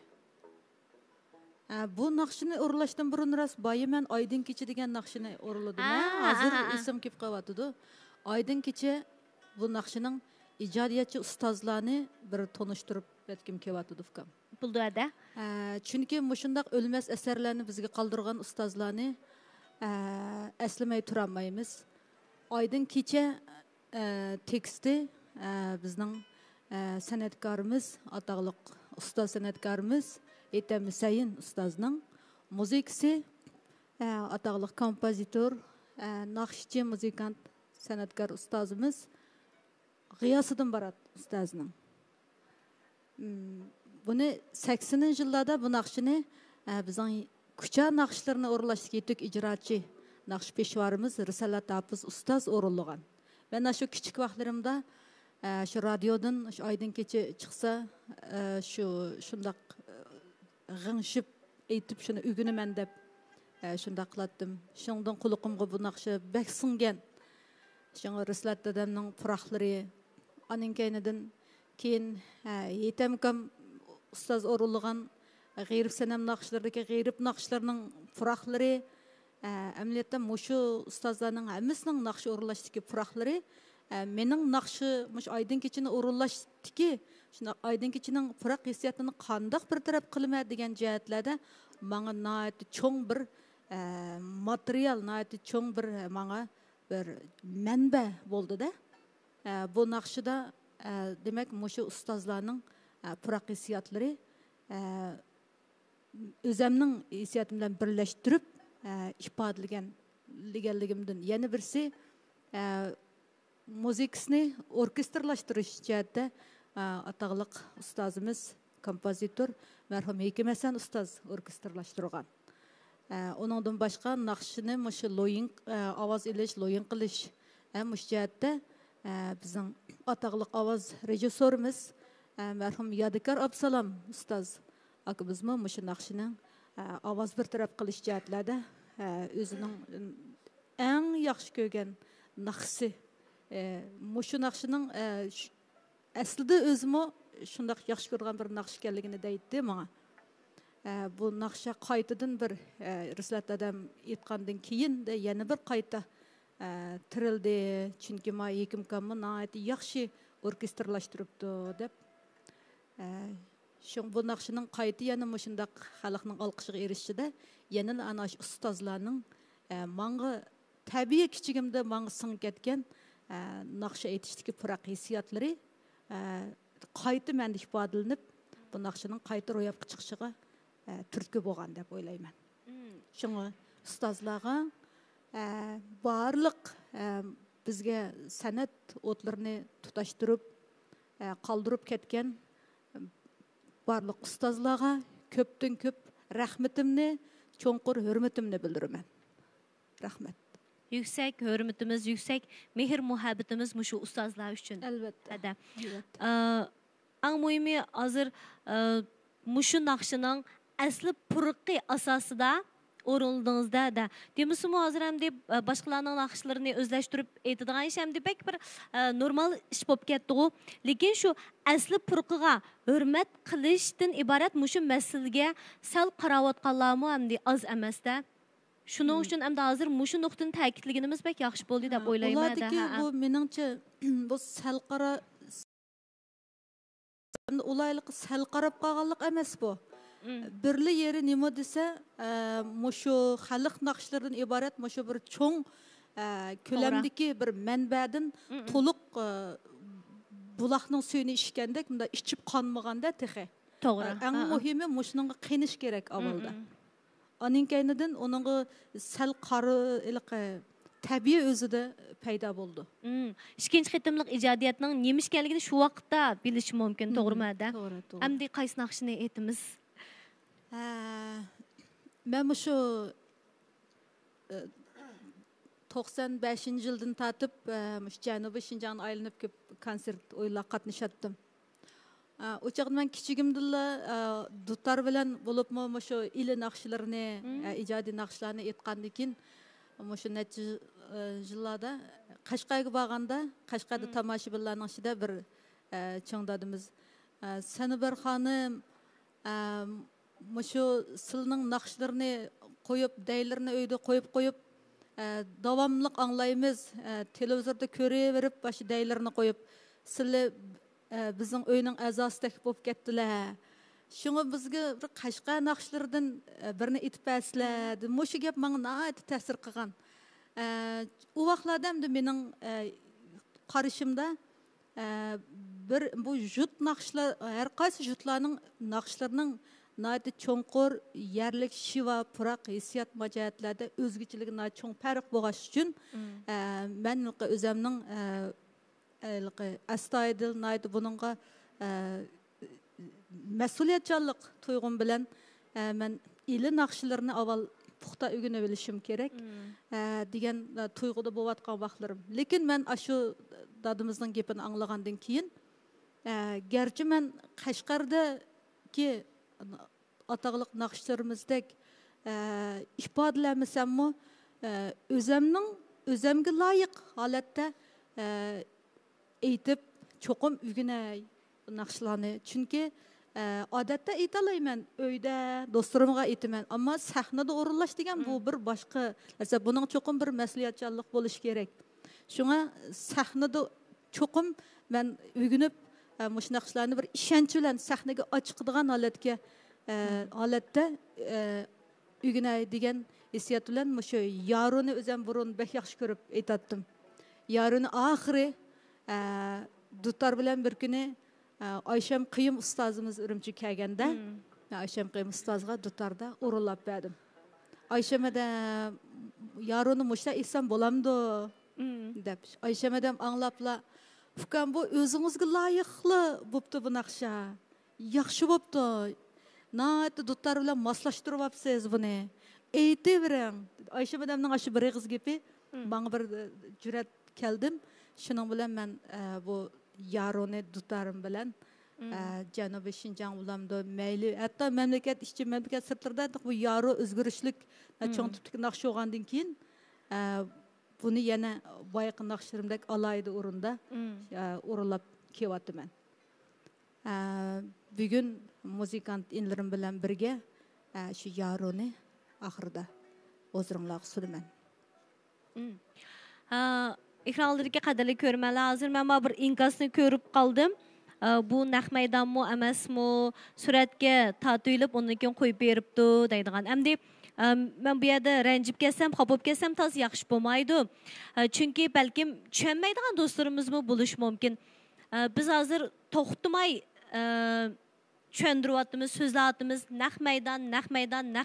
Bu naqshini o'rlashdan burun ras boyiman Oydin kecha degan naqshini o'rladim. Hozir ism kelib qolyapti. Oydin kecha bu naqshining ijodiyatchi ustozlarni bir tanishtirib o'tkim kelyapti ukam. Bo'ldi ada. Chunki mushundaq o'lmas asarlarni bizga qoldirgan ustozlarni eslamay turolmaymiz. Oydin kecha teksti bizning san'atkorimiz, ataqliq ustoz san'atkorimiz Etem Husayn ustozning muzikasi, ataqliq kompozitor, naqshchi, muzikant, san'atkor ustozimiz G'iyosiddin Barat ustozning. Buni 80-yillarda bu naqshini bizning kucha naqshlarini o'rlashga yetuk ijrochi naqsh peshvorimiz Risolat Hafiz ustoz o'rinlagan. Ben şu küçük vaqtlarimda şu radyodan şu Oydin kecha chiqsa shundaq g'ingshib aytib shuni ugunaman deb shundaq qilatdim. Shundan quluqimga bu naqshi bak singan. Shunga Risolat dadamning puroqlari aning keyin yetamkam ustoz o'rinlagan g'ayrib sanam naqshlardagi g'ayrib naqshlarning puroqlari Əməliyyatda muşu ustazlarının həməsinin naqşı o'rinlashdagi puroqlari mening naqshi mush Oydin kechini o'rinlashdiki, shuna Oydin kechining puroq hissiyatini qandoq bir taraf qilma degan jihatlarda menga nihoyat cho'ng bir material, nihoyat cho'ng bir menga bir manba bo'ldi-da. Bu naqshida demak mushu ustozlarning puroq hissiyatlari o'zimning hissiyatim bilan birlashtirib ifodalaganligimdan yana birisi muzikasini orkestrlashtirish jihatda ataqliq ustozimiz kompozitor marhum Hekim Hasan ustoz orkestrlashtirgan. Onundan başqa naqshini mushu loyin ovoz ilish, loyin qilish mush jihatda bizning ataqliq ovoz rejissorimiz marhum Yodikor Absalom ustoz akibizmi mushu naqshini ovoz bir taraf qilish jihatlarda o'zining eng yaxshi ko'rgan naqshi mushu naqshining aslida o'zimi shundoq yaxshi ko'rgan bir naqsh ekanligini deydi menga. Bu naqsha qaytadan bir Rislat dadam aytgandan keyin yana bir qayta tirildi. Chunki men Hekim akamni nihoyat yaxshi orkestrlashtiribdi deb. Şu bu naqshining qayta yana shundoq xalqning olqishiga erishishida yana ana shu ustozlarning menga tabiiy kichigimda menga singib ketgan naqsha aytishdagi puraq hissiyotlari qayta menda ifodalanib bu naqshining qayta ro'yobga chiqishiga turtki bo'lgan deb o'ylayman. Shunga ustozlarga barliq bizga san'at o'tlarini tutashtirib qoldirib ketgan barliq ustozlarga ko'pdan ko'p rahmatimni, cho'nqur hurmatimni bildiraman. Rahmat. Yüksek hürmetimiz, yüksek mehir muhabbetimiz muşu ustazlar üçün. Elbette. Ang muhimi hazır muşu naqşının asli purqi asasida o'rinladingizda da. Demisimi hozir ham deb boshqalarning naqshlarini o'zlashtirib aytadigan ish ham debek bir normal ish bo'lib ketdi-ku. Lekin shu asli purqiga hurmat qilishdan iborat mushu masalaga sal qarayotganlarmi ham az emasda. Shuning uchun ham hozir mushu nuqtani ta'kidlaganimiz bek yaxshi bo'ldi deb o'ylayman. Bu meningcha bu sal qara ulayliq sal qarab qolganlik emas bu. Birli yeri nima desa, mushu xalq naqshlaridan iborat mushu bir cho'ng ko'lamdagi bir manbadan to'liq buloqning suyini ichgandek, bunda ichib qonmaganda texe. To'g'ri. Eng muhimi mushunga qiynish kerak avvalda. Onun kaynidan onunğa sal qarı tabiiy o'zida paydo bo'ldi. Ikkinchi qitimliq ijodiyatning nima ekanligini shu vaqtda bilish mumkin, to'g'rimi-da? To'g'ri. Hamda qaysi naqshini aytamiz? Men shu 95-yildan tatib Janubiy Shinjongga aylanib ko'p konsert o'yinlar qatnashatdim. O çağda ben kichigimdilla dutar bilan bo'libmi shu ili naqshlarini, ijodiy naqshlarni aytgandan keyin shu necha yillarda Qashqarga borganda, Qashqarda tomoshabinlarning ichida bir cho'ng dadimiz Sanbar xonim shu silning naqshlarini qo'yib, daylarni uyda qo'yib davomli anglaymiz, televizorda ko'raverib, shu daylarni qo'yib sizlar bizning uyning a'zosidek bo'lib ketdilar. Shunga bizga bir Qashqar naqshlaridan birini aytib bersizlar. Mushu gap menga nihoyat ta'sir qilgan. U vaqtlarda ham mening qarashimda bir bu jut naqshlar, har qaysi jutlarning naqshlarining nihoyat cho'nqur, yerlik shiva, puraq hissiyot majatlarda o'zgachiligini nihoyat cho'ng farq bo'lg'ash uchun men o'zimning astoydil naydı bununla mesuliyetçilik tuyg'um bilan men ili naqshlarni avval puxta o'rganib bilishim kerak degan tuyg'uda bo'layotgan vaqtlarim. Lekin men shu dadimizning gapini anglagandan keyin garchi men Qashqardagi ataqliq naqshlarimizdek ifodalamasammi o'zimga loyiq holatda aytib cho'qim o'rganay naqshlarni. Chunki odatda aytalayman, uyda do'stlarimga aytaman, ammo sahnada o'rinlash degan bu bir boshqa narsa. Buning cho'qim bir mas'uliyatchanlik bo'lishi kerak. Shunga sahnada cho'qim men o'rganib mush naqshlarni bir ishonch bilan sahnaga ochiqadigan holatda o'rganay degan hissiyat bilan mushu yoruni o'zim burun bek yaxshi ko'rib aytatdim. Yoruni oxiri dutar bilan bir kuni Ayşem Qiyim ustozimiz Urumchiga kelganda, Ayşem Qiyim ustozga dutarda o'rinlab berdim. Ayşemede yarını muşta isem bulamdı. Dep. Ayşemedem anlapla. Fıkan bu özünüzge layıklı buptu bu nakşa. Yaxşı buptu. Naat dutlar bilen maslaştırıp apsız bunu. Eğiteveren. Ayşemedemden aşı bir kız gibi. Bana bir cüret keldim. Şunun bilen ben bu yarını dutarım bilen. Janubi Şinjan ulamda meyli. Hatta memleket işçi memleket sırtlarda bu yarı özgürüşlük çoğun tüptük nakşı oğandın keyin bunu yine bayakın nakşırımdaki alaydı urunda urulap kevatı ben. Bugün muzikant inlerim bilen birge şu yarını ahırda ozurunlaq sürmen. İkraldırki qadarlı körməli hazır. Mən bir inkasını körüp qaldım. Bu naq meydanmı, əməsmi, sürətgə tatıyılıb, onun üçün qoyub beribdi, deydiğən. Əmdi, mən bu yerdə rəncib kəsəm, xapıb kəsəm, tas yaxşı bulmaydı. Çünki bəlkə çönməydiğən dostlarımız mı buluş mümkün. Biz hazır toxutmay çöndürüvatımız, sözlatımız, naq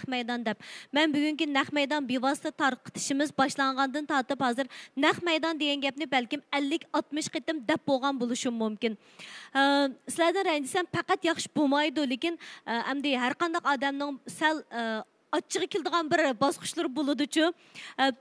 meydan dep. Mən bugünkü naq meydan bivasıta tarqıtışımız başlanğandan tatıb hazır naq meydan deyen gepni bəlkім 50-60 qitim dep bolğan buluşum mümkün. Sizlərdən rəncісəm faqat yaxşı bulmaydı, lekin əmdi hər qandaq adamның sal açığı kildiğən bir basqışları buluducu.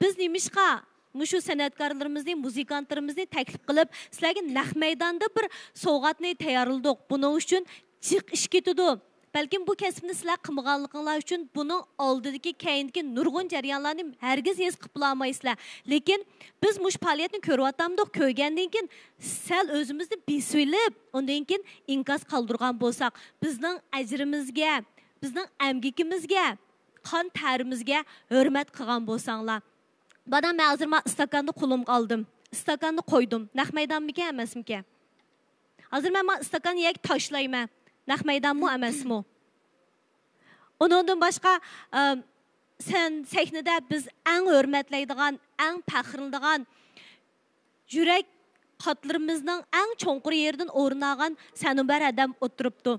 Biz nemişqa Muşu sanatkarlarımızı, muzikantlarımızı təklif qılıb, sizlərə naq meydanda bir soğatını tayarıldıq. Bunun üçün çık iş getidu. Belki bu kesimde sizler kımıqanlıqlar üçün bunun aldıdaki keyindeki nurgun jaryanlarını herkes yes qıplamayıslar. Lekin biz muş faaliyetini körüvatamdıq, köygenden kin sel özümüzü bisöylep, ondan kin inkas kaldırgan bolsaq, bizden əcrimizge, bizden əmgikimizge, kan tərimizge hürmet qıgan bolsanlar. Bana mən hazırma istakanı kulum qaldım. İstakanı koydum. Naq meydan mı ki, əməs mi ki? Hazır mən istakanı yek taşlayım. Naq meydan mı, əməs mi? Ondan başqa, sen səhnədə biz ən hörmətləydiğən, ən pəxirlədiğən, yürək qatlarımızdan ən çonqur yerdən orunağan Sənubər Ədəm oturubdu.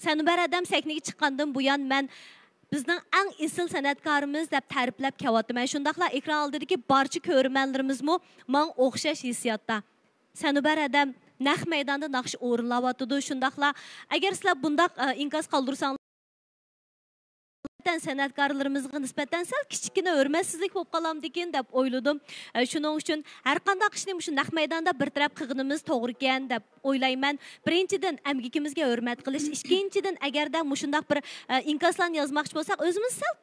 Sənubər Ədəm səhnəyə çıxqandan bu yan mən bizden en isil sanatkarımız dep tərifləb kəvatdı. Mən şundaqla ekran aldırdı ki, barçı körmənlərimiz mu, mən oxşaş hissiyatda. Sənubər Ədəm naq meydanda naqşı orunlavatıdı. Şundaqla, əgər sizlər bundaq inkas qaldırsanlar, sanatkarlarımızға nisbətən sal kiçikine örməsizlik olub qalam dekin dep oyladım. Şunun üçün hər qandaq işini şu naq meydanda bir tərəf qığınımız toğru ekan dep oylayman. Birinciden əmgikimizə hörmət qilish, ikkinchidən əgərdə muşundaq bir inkaslarni yazmoqchi bo'lsak, özümüz sal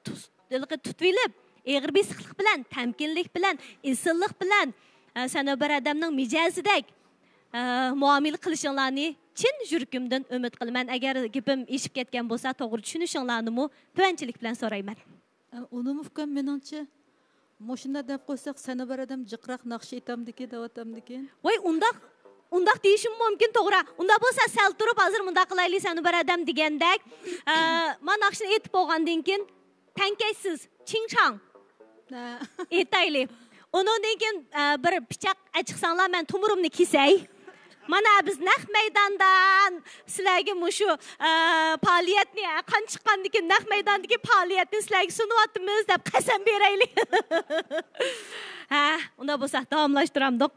tutvilib, eg'ir besiqlik bilan, tamkinlik bilan, isillik bilan Sənubər Ədəmning mijozidek muamele qilishinglarni chin yuragimdan umid qilaman. Agar gapim eshib ketgan bo'lsa, to'g'ri tushunishinglarni tuvanchilik bilan so'rayman. Uni mufkam meningcha, moshina deb qo'ysak, Sənubər Ədəm jiqroq naqsh etamdiki, davatamdiki. Voy, undaq deyishim mumkin, to'g'ri. Unda bo'lsa, sal turib, hozir mundaq qilaylik Sənubər Ədəm degandek, men naqshni etib bo'lgandan keyin tankaysiz, chingchang etaylik. Ondan keyin bir pichoq achiqsanglar, men tumurimni kesay. Mana biz naq meydandan sizlarga mushu faoliyatni qan chiqqandan keyin naq meydandagi faoliyatni sizlarga sunyapmiz deb qasam beraylik. Ha, unda bo'lsa davomlashtiramdik.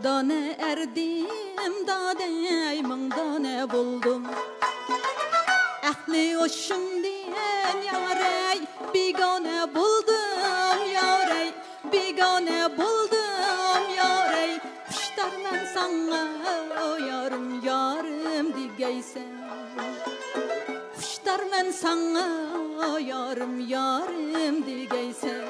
dane erdim dadey ming dane buldum Ahli hoşum diyen yarey bigane buldum yarey bigane buldum yarey kuşlar men sana yarım yarım digeysen kuşlar men sana yarım yarım digeysen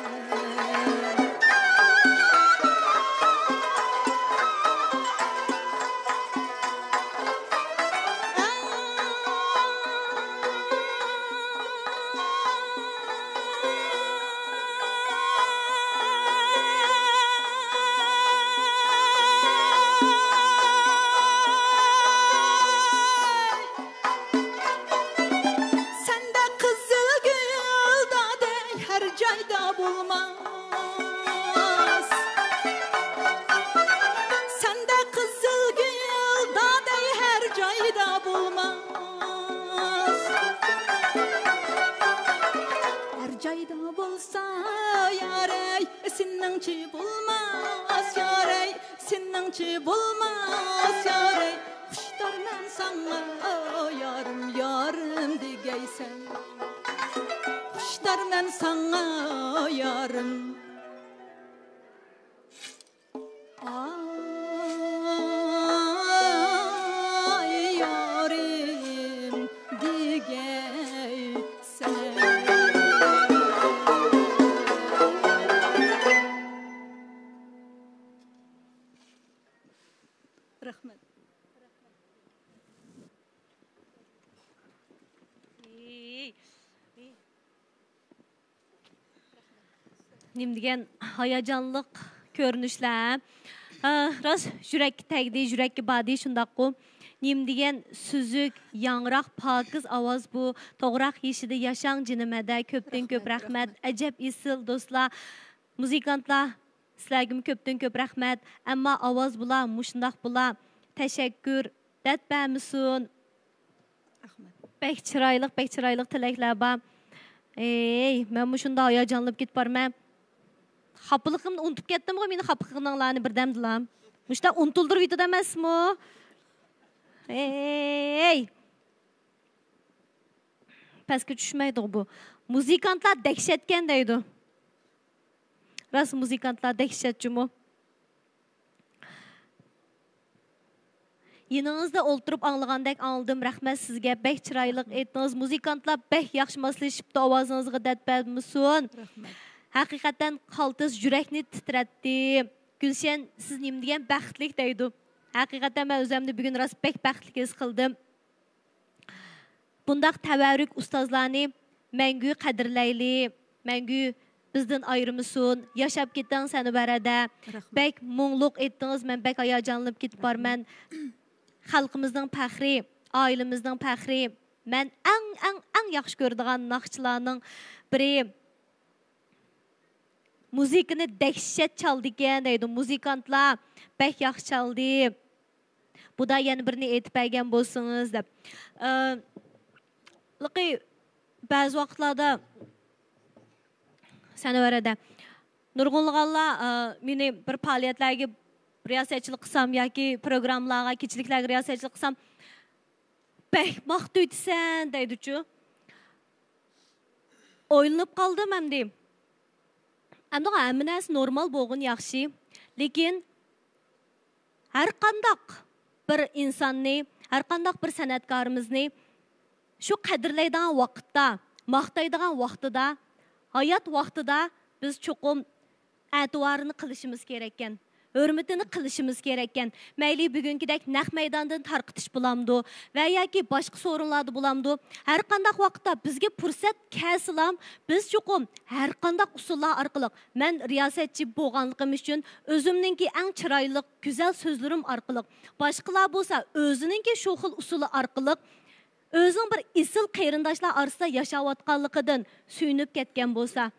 bulmaz yarey kuşlar men sana yarım yarım digeysen kuşlar men sana yarım ay yarım digeysen Rahmet. Nimdigen hayacanlıq görünüşlər. Ras jürək təqdi, jürək badi şundaqı. Nimdigen süzük, yangraq, pakız avaz bu. Toğraq yeşidi yaşan cinimədə köpdən köp rəhmət. Əcəb isil dostlar, muzikantlar. Sizlərgim köpdən köp rəhmət. Amma avaz bula, muşundaq bula. Təşəkkür. Dət bəmisun. Bək çiraylıq tiləklər ba. Mən muşunda hayacanlıb git barmam. Xapılığımı unutup getdim mi? Meni xapılığınlarını birdəmdilam. Muşda unutuldur video deməs mi? Pəski düşməydi bu. Muzikantlar dəhşətgən deydi. Ras muzikantlar dəhşətçi mi? Yanınızda oturup anlığandək anladım. Rəhmət sizgə bək çiraylıq etdiniz. Muzikantlar bək yaxşı maslışıbdı. Avazınızı dətbədmisun. Həqiqətən qaltız jürəkni titrətdi. Gülşən, siz nimdiyen bəxtlik deydi. Həqiqətən mən özümdə bugün rast bək bəxtlik his qıldım. Bundaq təvərrük ustazlarını məngü qədirləyli, məngü bizdən ayrımısın, yaşab getdin səni bərədə. Bək munluq etdiniz, mən bək ayacanlıb git bar. Mən xalqımızdan pəxri, ailəmizdən pəxri, mən ən yaxşı gördüğən naxçılarının biri muzikini dəhşət çaldı gen deydi. Muzikantlar bək yaxşı çaldı. Bu da yeni birini etib bəyən bolsunuz da. Bəzi vaxtlarda səni verədə Nurğunluğalla meni bir fəaliyyətlərə riyasetçilik qısam, yoki proqramlarga, keçiliklərə riyasetçilik qısam bək vaxt ötsən deydi ki. Oylanıb qaldım həm deyim. Әмді әмінәс нормал болғын яқшы. Лекен, әрқандақ бір инсанны, әрқандақ бір сәнәткарымызны шу қәдірлейдіған вақытта, мақтайдыған вақтыда, hayat vaqtida biz çoxum ətvarını qilishimiz kerakkan. Hörmətini qilishimiz kerakkan. Mayli bugünkidək naq meydandan tarqitish bulamdı və yoki boshqa sorunlarda bulamdı. Hər qandaq vaqtda bizga fursat kəsilam, biz çoxum hər qandaq usullar arqılıq mən riyasetçi bolğanlığım üçün özümninki ən çiraylıq, gözəl sözlərim arqılıq, başqalar bolsa özününki şu xil usulu arqılıq özün bir isil qeyrindaşlar arasında yaşayotqanlıqıdan suyunub ketgan bolsa,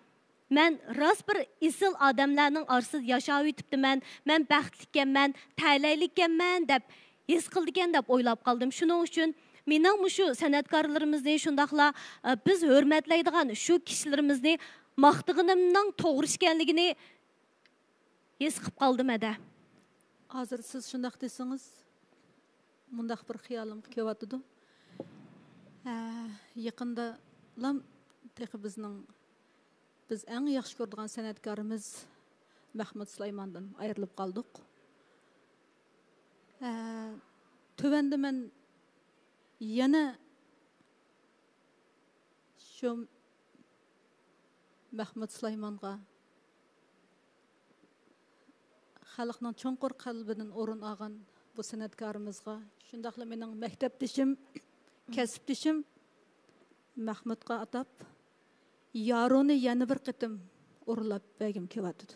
mən rast bir isil adamlarning arasida yaşayıb yetibdiman, mən bəxtlikkanman, təylaylikkanman deb his qildigan deb o'ylab qoldim. Shuning uchun mening shu san'atkorlarimizni shundaqla biz hurmatlaydigan shu kishilarimizni maqtag'inimning to'g'ri ekanligini his qilib qoldim ada. Hazır siz şundaq desiniz, mundaq bir xiyalım kelyapti. Yaqında lam teqi biz eng yaxshi ko'radigan san'atkorimiz Mahmud Sulaymondan ayrilib qoldik. Tövende men yana şu Mahmud Sulaymonga xalqning cho'nqur qalbidan o'rin olgan bu san'atkorimizga, shundaqla mening maktabdishim, kasbdishim Mahmudga atab yaroni yana bir qitim o'rlab bergim kelyapti.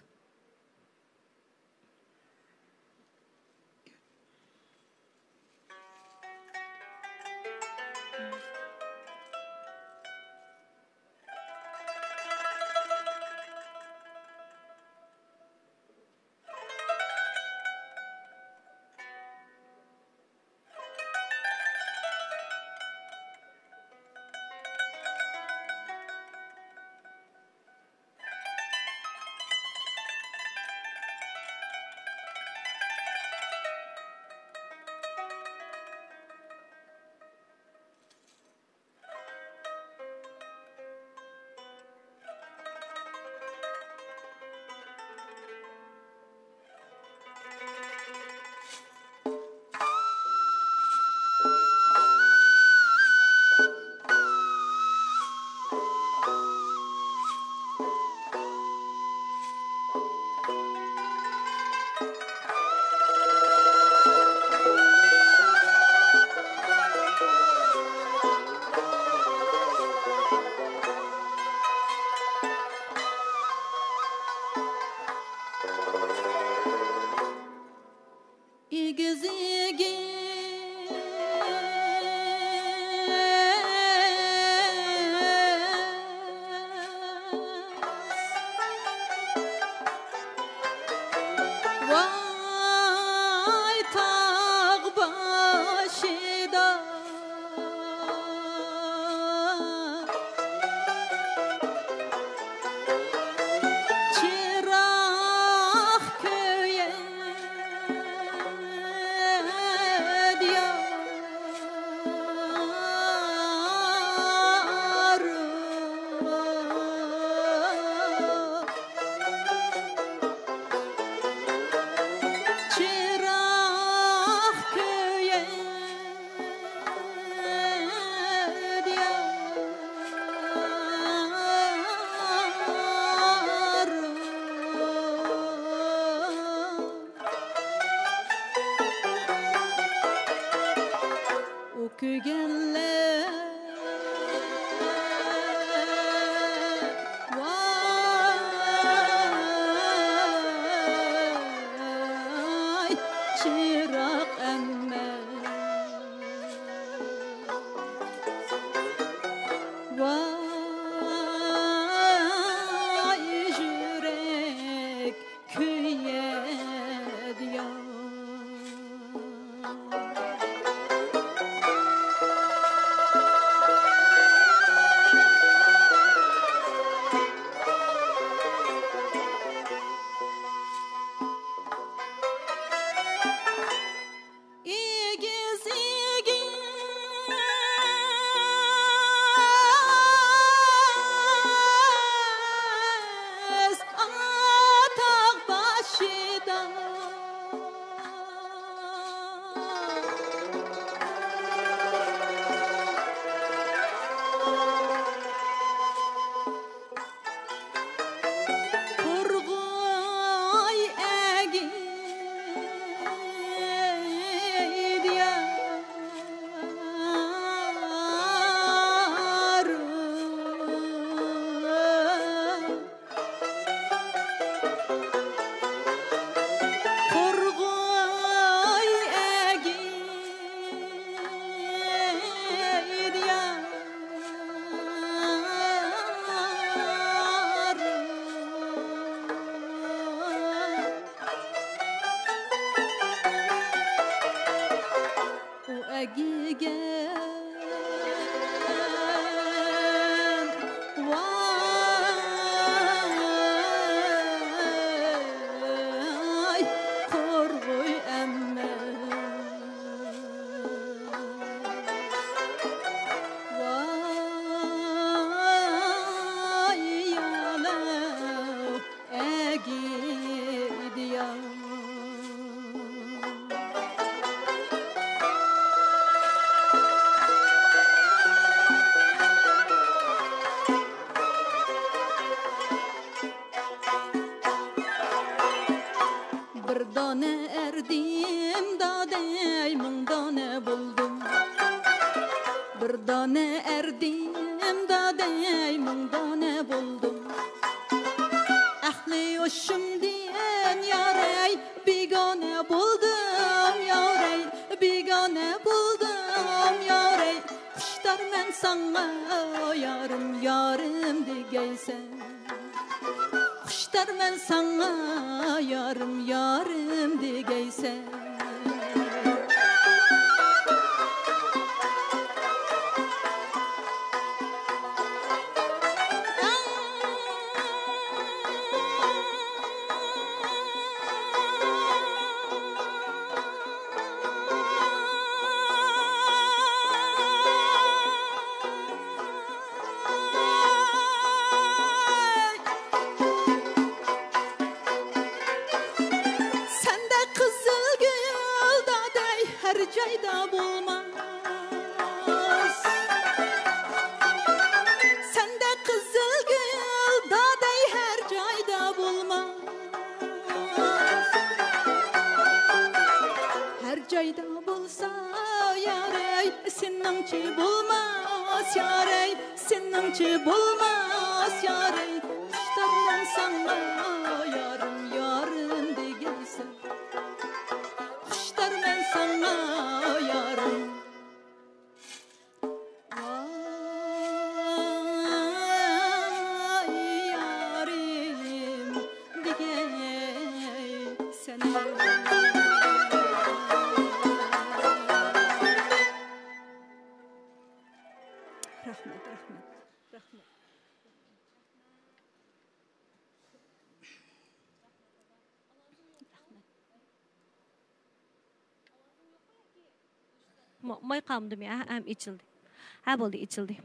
bir dona erdim daday ming dona buldum ahli hoşum diyen yaray bigane buldum yaray bigane buldum yaray kuşlar men sana yarım yarım digeysen kuşlar men sana yarım yarım digeysen Cayda bulmaz Sende kızıl gül daday her cayda bulmaz Her cayda bulsa yarey Sinnimçi bulmaz yarey Sinnimçi bulmaz yarey Kuşlardan sana yarım yarım digeysen Kuşlar ben sana Moy qamdım ya, hem içildi. Ha bo'ldi, içildi.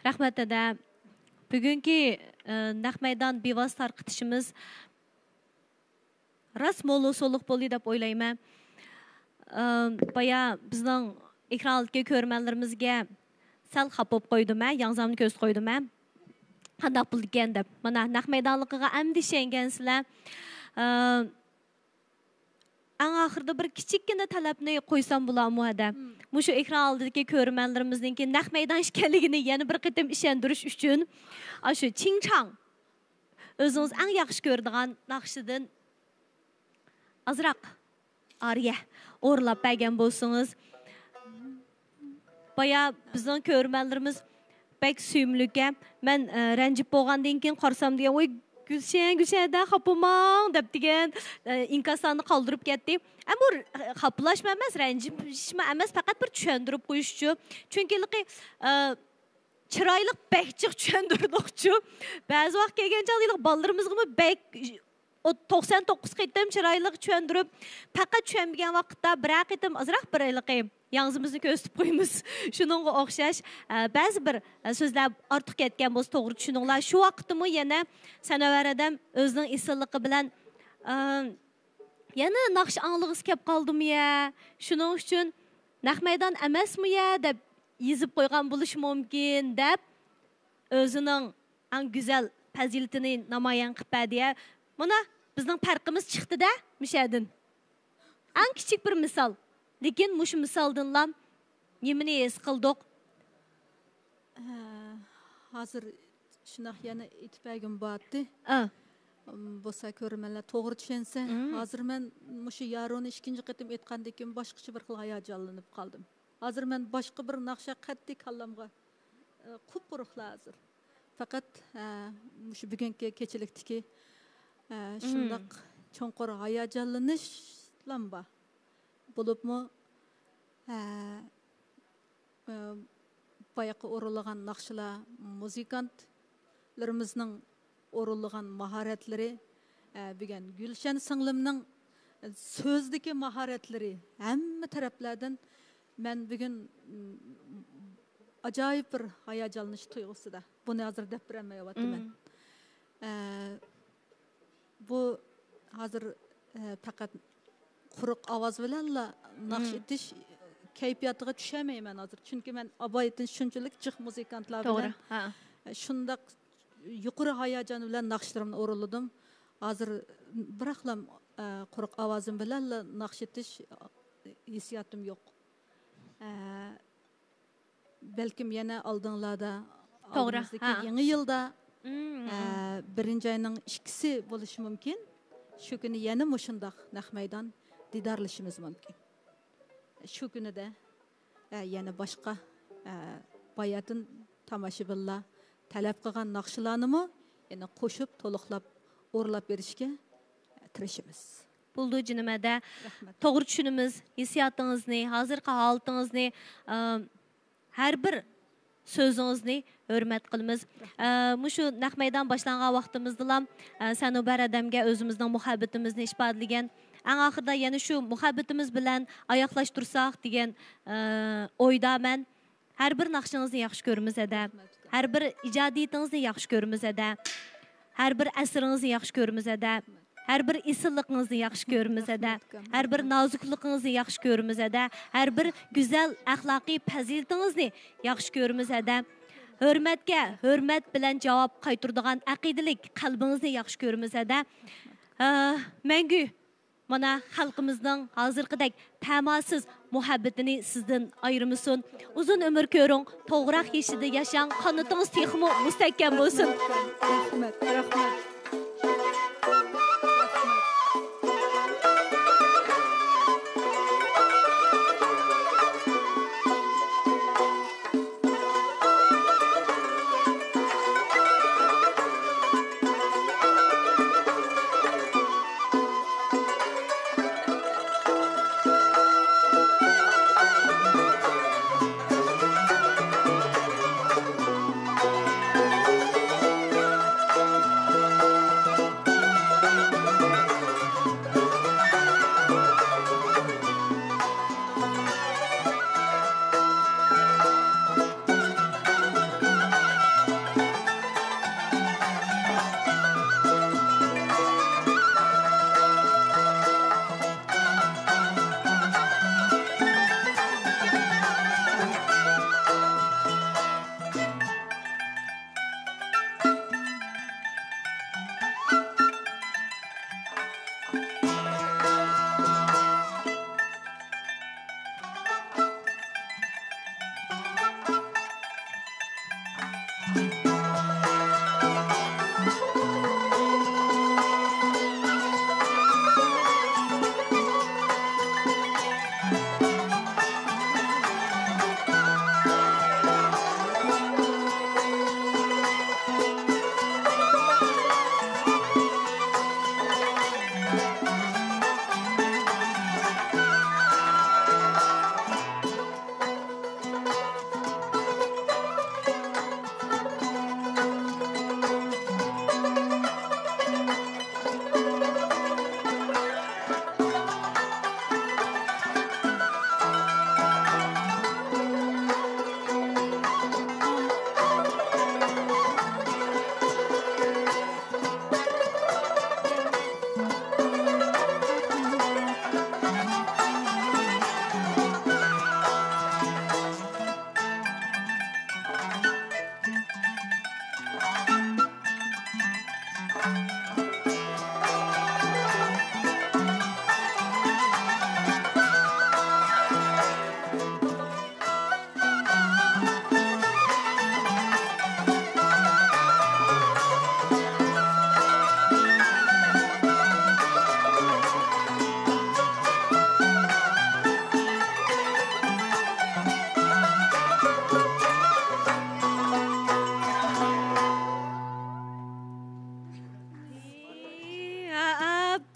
Rahmat dada. Bugungi naq maydon bevos tarqitishimiz rasmolu soluq bo'ldi deb o'ylayman. Baya bizning ekrandagi ko'rmanlarimizga sal xapib qo'ydim, yangzamni ko'z qo'ydim. Qanday bo'ldi ekan deb. Mana naq maydonligiga amdi ishongansizlar. Ang ahırda bir kichikkina talabni qo'ysam bo'ladimi hada? Mushu ekran oldidagi ko'rmanlarimizning naq maydon ekanligini yana bir qitim ishontirish uchun shu Qingchang o'zingiz eng yaxshi ko'radigan naqshidan azroq ariya o'rlab bergan bo'lsangiz, baya bizning ko'rmanlarimiz bek suyumliga men ranjib bo'lgandan keyin qarsam degan o'y Gülşen'den kapımang deb degan inkaslarni qoldirib ketdi. Ammo qaplashma emas, ranjishma emas, faqat bir tushuntirib qo'yishchi. Chunki chiroyli bekchiq tushuntirmoqchi. Ba'zi vaqt kelgan chaqdalik bolarimizga bek 99 qitim chiroyli tushuntirib, faqat tushunmagan vaqtda bir qitim azroq bir ayliqi yangzimizni ko'rsatib qo'yamiz. Shuningga o'xshash ba'zi bir so'zlar ortiq ketgan bo'lsa to'g'ri tushuninglar. Shu vaqtimi yana Sanovar adam o'zining esinligi bilan yana naqsh anglag'is kelib qoldimi ya? Shuning uchun naq maydon emasmi ya deb yozib qo'ygan bo'lishi mumkin deb o'zining eng go'zal fazilatini namoyon qilib berdi. Mana bizning farqimiz chiqdi-da, mishadin. Eng kichik bir misol. Lekin mush misoldan nimani es qildik? Hozir shunaq yana itpagim bordi. Bo'lsa ko'rmanlar to'g'ri tushunsa, hozir men mushu yaroni ikkinchi qatim aytgandan keyin boshqacha bir xil hayajonlanib qoldim. Hozir men boshqa bir naqsha qattiq kallamga qup-quruqlar hozir. Faqat mushu bugungi kechilikdagi shundoq cho'nqur hayajonlanish lamba bo'libmi bayağı o'rilgan naqshlar muzikantlarimizning o'rilgan mahoratlari bugun Gulshan singlimning so'zdagi mahoratlari hamma taraflardan men bugun ajoyib bir hayajonlanish tuyg'usida buni hozir deb bermayapman. Bu hozir faqat quruq ovoz bilan naqsh etish kayfiyatiga tushamayman hozir. Chunki men abaytin shunchalik jiq muzikantlar bilan shundoq yuqori hayajon bilan naqshlarimni o'rinladim. Hozir biraqlam quruq ovozim bilan naqsh etish hissiyotim yo'q. Belkim yana oldinlarda To'g'ri, oldimizdagi ha. yangi yilda birinchi ayning 2si bo'lishi mumkin. Shu kuni yana mushundaq naq maydon didorlashimiz mumkin. Shu kunida yana boshqa bayatın tomoshabinlar talab qilgan naqshlarni yana qo'shib to'liqlab o'rlab berishga tirishamiz. Buldu cinimede Rahmat. doğru düşünümüz, hissiyatınızı, hazırki halatınızı, her bir sözünüzü hürmet kılımız. Şu nakmeydan başlanğan vaxtımızda sen o bir adamga özümüzden muhabbetimizni işbadligen. En ahırda yani şu muhabbetimiz bilen ayaklaştırsak diyen oyda ben her bir nakşınızı yaxşı görümüz ede. Her bir icadiyetinizni yaxşı görümüz ede. Her bir əsrinizi yaxşı görümüz ede. Her bir isilliğinizi yaxşı görümüz ede. Her bir nazikliğinizi yaxşı görümüz ede. Her bir güzel ahlaki pəziltinizni yaxşı görümüz ede. Hürmetke, hürmet bilen cevap qaytırdıgan aqidilik qalbinizni yaxşı görümüz ede. Məngü, mana xalqımızın hazırqıdak təmasız muhabbetini sizden ayrımısın. Uzun ömür körün, toğraq yeşidi yaşayan kanıtınız texmi müstəhkəm olsun. Rahmat, rahmat.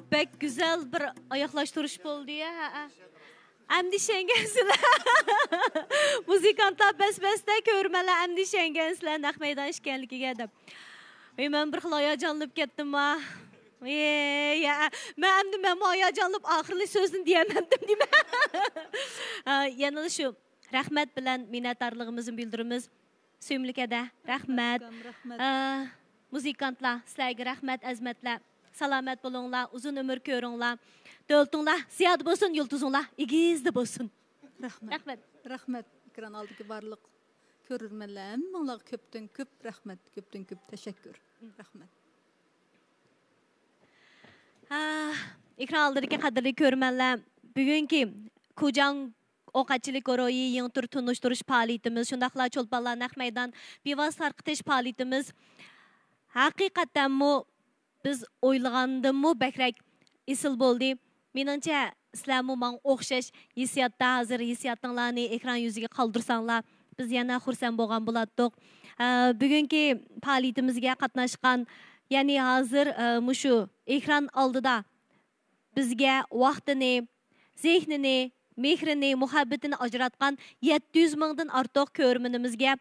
Pek güzel bir ayaklaştırış oldu ya. Əmdi şengensizlər. Muzikantlar bəs-bəsdə görmələ əmdi şengensizlər naq meydan işkənligiga deb. Mən bir xil hayacanlanıb getdim ha. Mən hayacanlanıb axırlı sözünü deyəmədim deyim. Yəni şu rəhmət bilən minnətdarlığımızı bildirimiz. Söyümlükədə rəhmət. Muzikantlar sizlərə rəhmət, əzmətlər. Salamet bulunlar, uzun ömür körünlər. Dövlətіңlər ziyad bolsun, yıldızыңlar igizli bolsun. Rahmet. Rahmet. Ekran aldığı barlıq görürmenler. Hammalar köptün köp rahmet, köptün köp teşekkür. Rahmet. Ekran aldığı kadarlı görürmenler. Bugünkü Kucan oqatçılık goroyu yeni tür tunuşturuş faaliyetimiz, şundaqla çolpanlar naq meydan bevas tarqıtış faaliyetimiz haqiqatan mu biz o'ylagandan mu bakrak isil bo'ldi. Meningcha sizlar mu men o'xshash hissiyotda hozir hissiyotlarni ekran yuziga qoldirsanglar biz yana xursand bo'lgan bo'lardik. Bugungi faoliyatimizga qatnashgan, ya'ni hozir mushu ekran oldida bizga vaqtini, zehnini, mehrini, muhabbatini ajratgan 700 mingdan ortiq ko'rmanimizga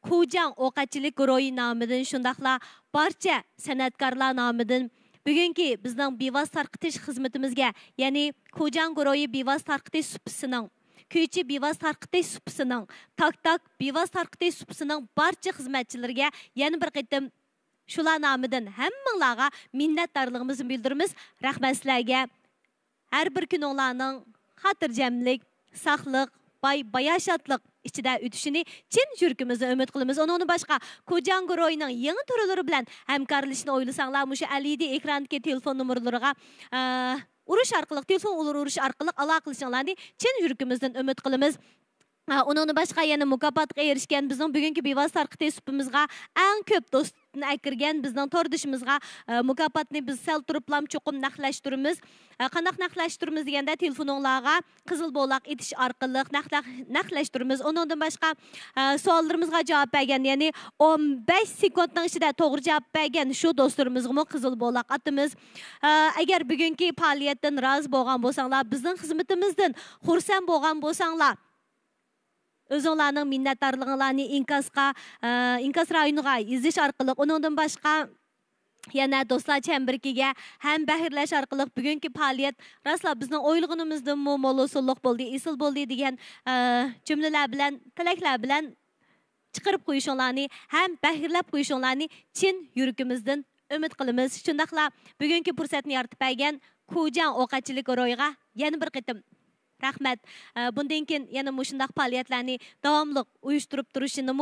Kujang oqatçılık guruhi nomidan shundaqla barcha san'atkorlar nomidan bugungi bizning bevos tarqitish xizmatimizga, ya'ni Kujang guruhi bevos tarqitish supisining, kuychi bevos tarqitish supisining, tak bevos tarqitish supisining barcha xizmatchilariga yana bir qitim shular nomidan hammanglarga minnatdorligimizni bildiramiz. Rahmat sizlarga. Har bir kuninglarning xotirjamlik, saqlik, bayashatlik ichida o'tishini chin yuragimizda umid qilamiz. Onun boshqa Kujang guruhining yangi turlari bilan hamkorlashishni o'ylasanglar, mushu LED ekrandagi telefon nomerlariga urish orqali, telefon urish orqali aloqa qilishinglarni chin yuragimizdan umid qilamiz. Onun boshqa yana mukofotga erishgan bizning bugungi bevos tarqitish supimizga eng ko'p do'stni akirgan bizning tordishimizga mukofotni biz sal turiblam cho'qim naqlashtiramiz. Qanday naqlashtiramiz deganda telefoningizga qizil bo'loq etish orqali naqlashtiramiz. Undan boshqa savollarimizga javob bergan, ya'ni 15 sekundning ichida to'g'ri javob bergan shu do'stlarimizga qizil bo'loq atamiz. Agar bugungi faoliyatdan rozi bo'lgan bo'lsanglar, bizning xizmatimizdan xursand bo'lgan bo'lsanglar, o'zinglarning minnatdorliginglarni inkas rayoniga yozish orqali, undan boshqa yana do'stlar chamberkiga ham bahrlash orqali bugungi faoliyat rostla bizning o'ylaganimizdan mo'molosulluq bo'ldi, esil bo'ldi degan jumlalar bilan, tilaklar bilan chiqarib qo'yishinglarni, ham bahrlab qo'yishinglarni chin yuragimizdan umid qilamiz. Shundaqla bugungi fursatni yaratib bergan Kujang oqatçılık guruhiga yana bir qitim rahmat. Bundan keyin yana mushundaq faoliyatlarni davomli uyushtirib turishini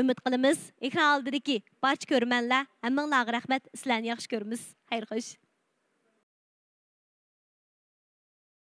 umid qilamiz. Ekran oldidagi barcha ko'rmanlar, hammanglarga rahmat. Sizlarni yaxshi ko'ramiz. Xayr xo'sh.